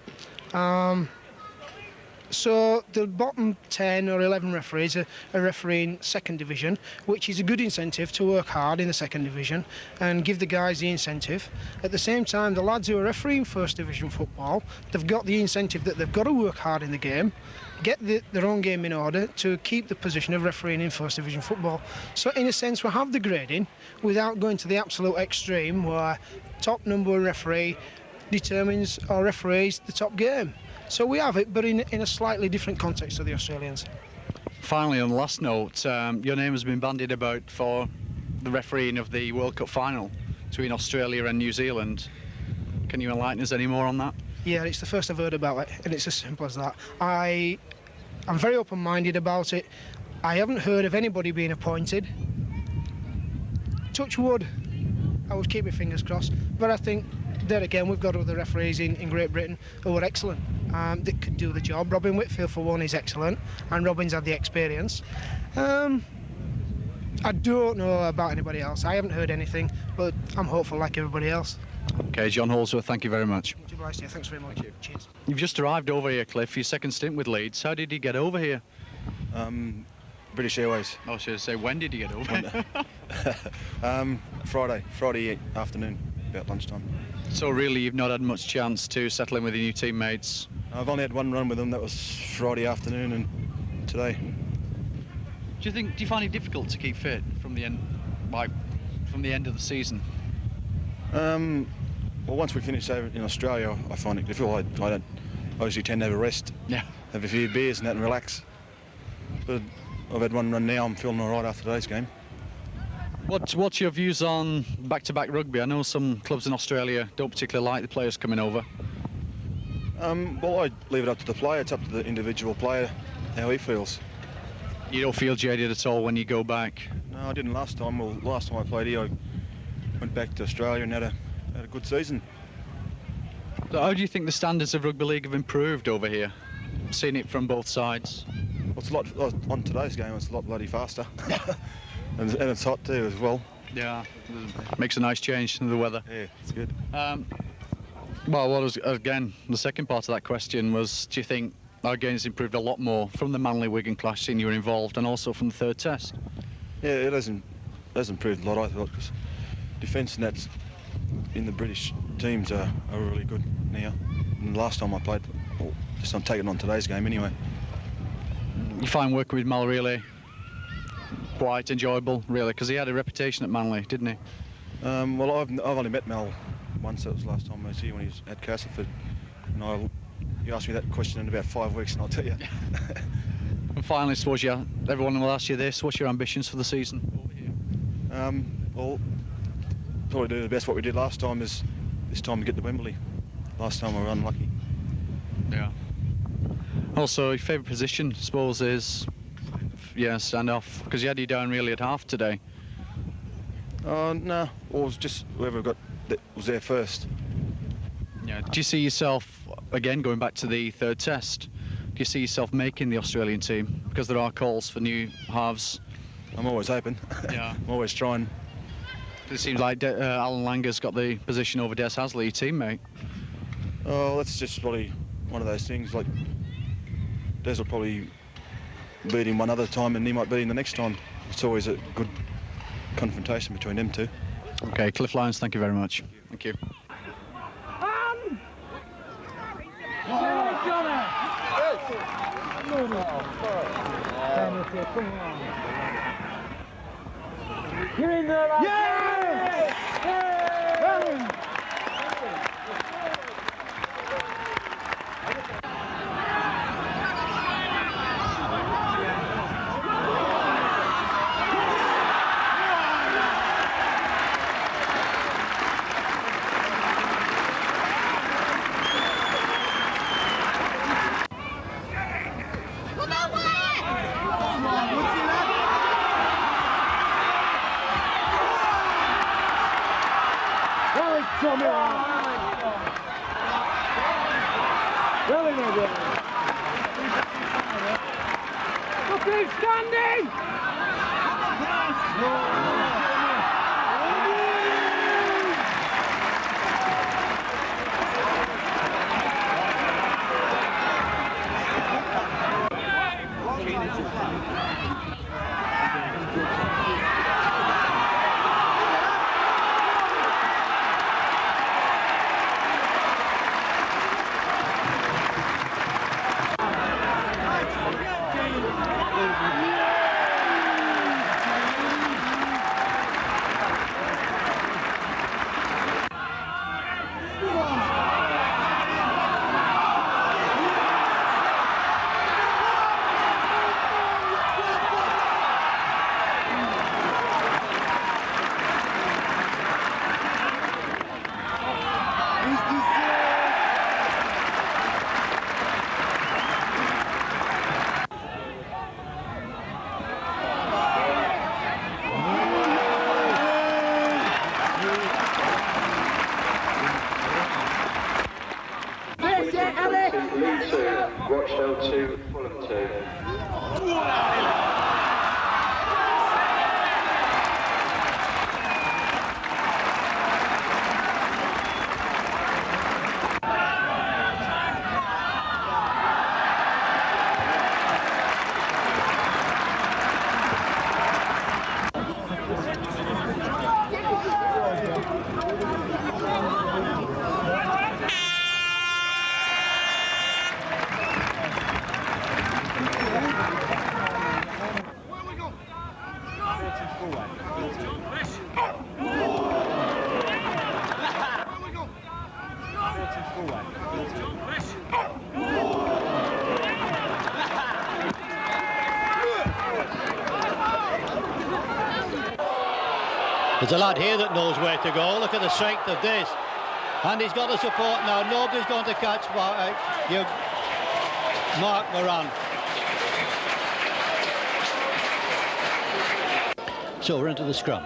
So the bottom 10 or 11 referees are refereeing Second Division, which is a good incentive to work hard in the Second Division and give the guys the incentive. At the same time, the lads who are refereeing First Division football, they've got the incentive that they've got to work hard in the game, get their own game in order to keep the position of refereeing in First Division football. So in a sense, we have the grading without going to the absolute extreme where top number one referee determines or referees the top game. So we have it, but in a slightly different context to the Australians. Finally, on the last note, your name has been bandied about for the refereeing of the World Cup final between Australia and New Zealand. Can you enlighten us any more on that? Yeah, it's the first I've heard about it, and it's as simple as that. I'm very open-minded about it. I haven't heard of anybody being appointed. Touch wood, I would keep my fingers crossed, but I think there again, we've got other referees in Great Britain who are excellent, that could do the job. Robin Whitfield, for one, is excellent, and Robin's had the experience. I don't know about anybody else. I haven't heard anything, but I'm hopeful like everybody else. Okay, John Holsworth, thank you very much. Much obliged to you. Thanks very much. Thank you. Cheers. You've just arrived over here, Cliff, your second stint with Leeds. How did you get over here? British Airways. I should say, when did you get over? Friday afternoon, about lunchtime. So really, you've not had much chance to settle in with your new teammates? I've only had one run with them. That was Friday afternoon and today. Do you find it difficult to keep fit from the end, from the end of the season? Well, once we finish over in Australia, I find it difficult. I don't obviously tend to have a rest, have a few beers and that, and relax. But I've had one run now. I'm feeling all right after today's game. What's your views on back-to-back rugby? I know some clubs in Australia don't particularly like the players coming over. Well, I leave it up to the player. It's up to the individual player how he feels. You don't feel jaded at all when you go back? No, I didn't last time. Well, last time I played here, I went back to Australia and had a good season. So how do you think the standards of rugby league have improved over here? Seeing it from both sides. Well, it's a lot on today's game. It's a lot bloody faster, and it's hot too as well. Yeah, makes a nice change in the weather. Yeah, it's good. Well, what was again the second part of that question was: do you think our game's improved a lot more from the Manly-Wigan clash, seeing you were involved, and also from the third test? Yeah, it has improved a lot, I thought, because defence and that's in the British teams are really good now. And the last time I played, well, just I'm taking on today's game anyway. You find working with Mal really quite enjoyable, really, because he had a reputation at Manly, didn't he? Well, I've only met Mal once. That was the last time I was here when he was at Castleford. And you asked me that question in about 5 weeks, and I'll tell you. And finally, suppose everyone will ask you this: what's your ambitions for the season over here? Well, probably do the best what we did last time is this time to get to Wembley. Last time we were unlucky. Yeah. Also, your favourite position, I suppose, is stand off, because you had you down really at half today. No, well, it was just whoever was there first. Yeah. Do you see yourself again going back to the third test? Do you see yourself making the Australian team? Because there are calls for new halves. I'm always hoping. Yeah. I'm always trying. It seems like Alan Langer's got the position over Des Hasley, your teammate. Oh, that's just probably one of those things. Like Des will probably beat him one other time, and he might beat him the next time. It's always a good confrontation between them two. Okay, Cliff Lyons, thank you very much. Thank you. You're in there, right? Yes! Yes! Keep standing! beat Leeds 2, Rochdale 2, Fulham 2. There's a lad here that knows where to go. Look at the strength of this. And he's got the support now. Nobody's going to catch Mark Moran. So we're into the scrum.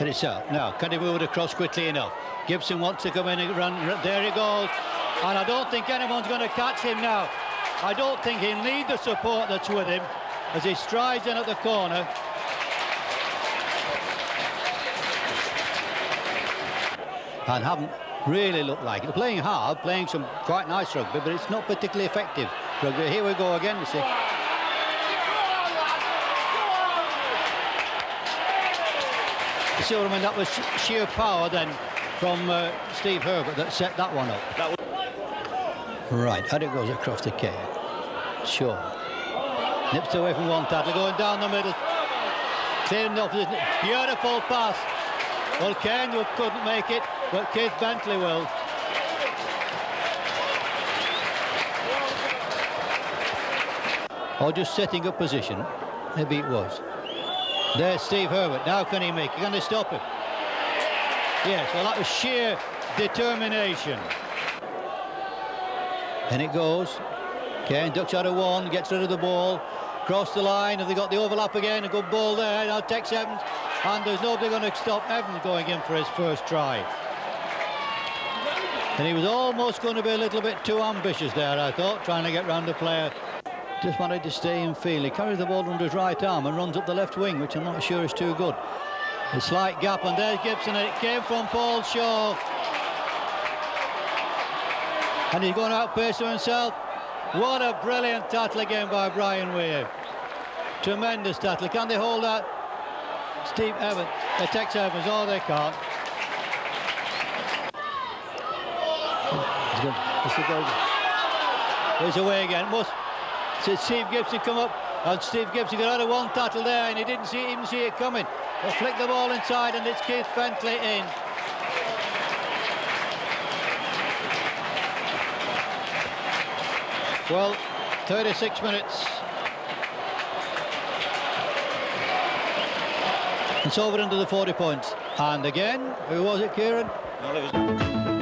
And it's out. Now, can he move it across quickly enough? Gibson wants to come in and run. There he goes. And I don't think anyone's going to catch him now. I don't think he'll need the support that's with him as he strides in at the corner. And haven't really looked like it. They're playing hard, playing some quite nice rugby, but it's not particularly effective rugby. Here we go again, you see. You see what I mean? That was sheer power then from Steve Herbert that set that one up. Right, and it goes across to Kane. Sure. Nips away from one tackle, going down the middle. Clearing off this beautiful pass. Well, Kane couldn't make it, but Keith Bentley will. Or just setting up position. Maybe it was. There's Steve Herbert. Now can he make it? Can they stop him? Yes, well, that was sheer determination. And it goes. Kane ducks out of one, gets rid of the ball. Cross the line. Have they got the overlap again? A good ball there. Now Tex Evans. And there's nobody going to stop Evans going in for his first try. And he was almost going to be a little bit too ambitious there, I thought, trying to get round the player. Just wanted to stay in field. He carries the ball under his right arm and runs up the left wing, which I'm not sure is too good. A slight gap, and there's Gibson, and it came from Paul Shaw. And he's going to outpace himself. What a brilliant tackle again by Brian Weir. Tremendous tackle. Can they hold that? Steve Evans, Tex Evans, oh, they can't. He's away again. Must Steve Gibson come up, and Steve Gibson got out of one tackle there, and he didn't even see it coming. They flick the ball inside, and it's Keith Bentley in. Well, 36 minutes. It's over into the 40 points. And again, who was it, Kieran? No,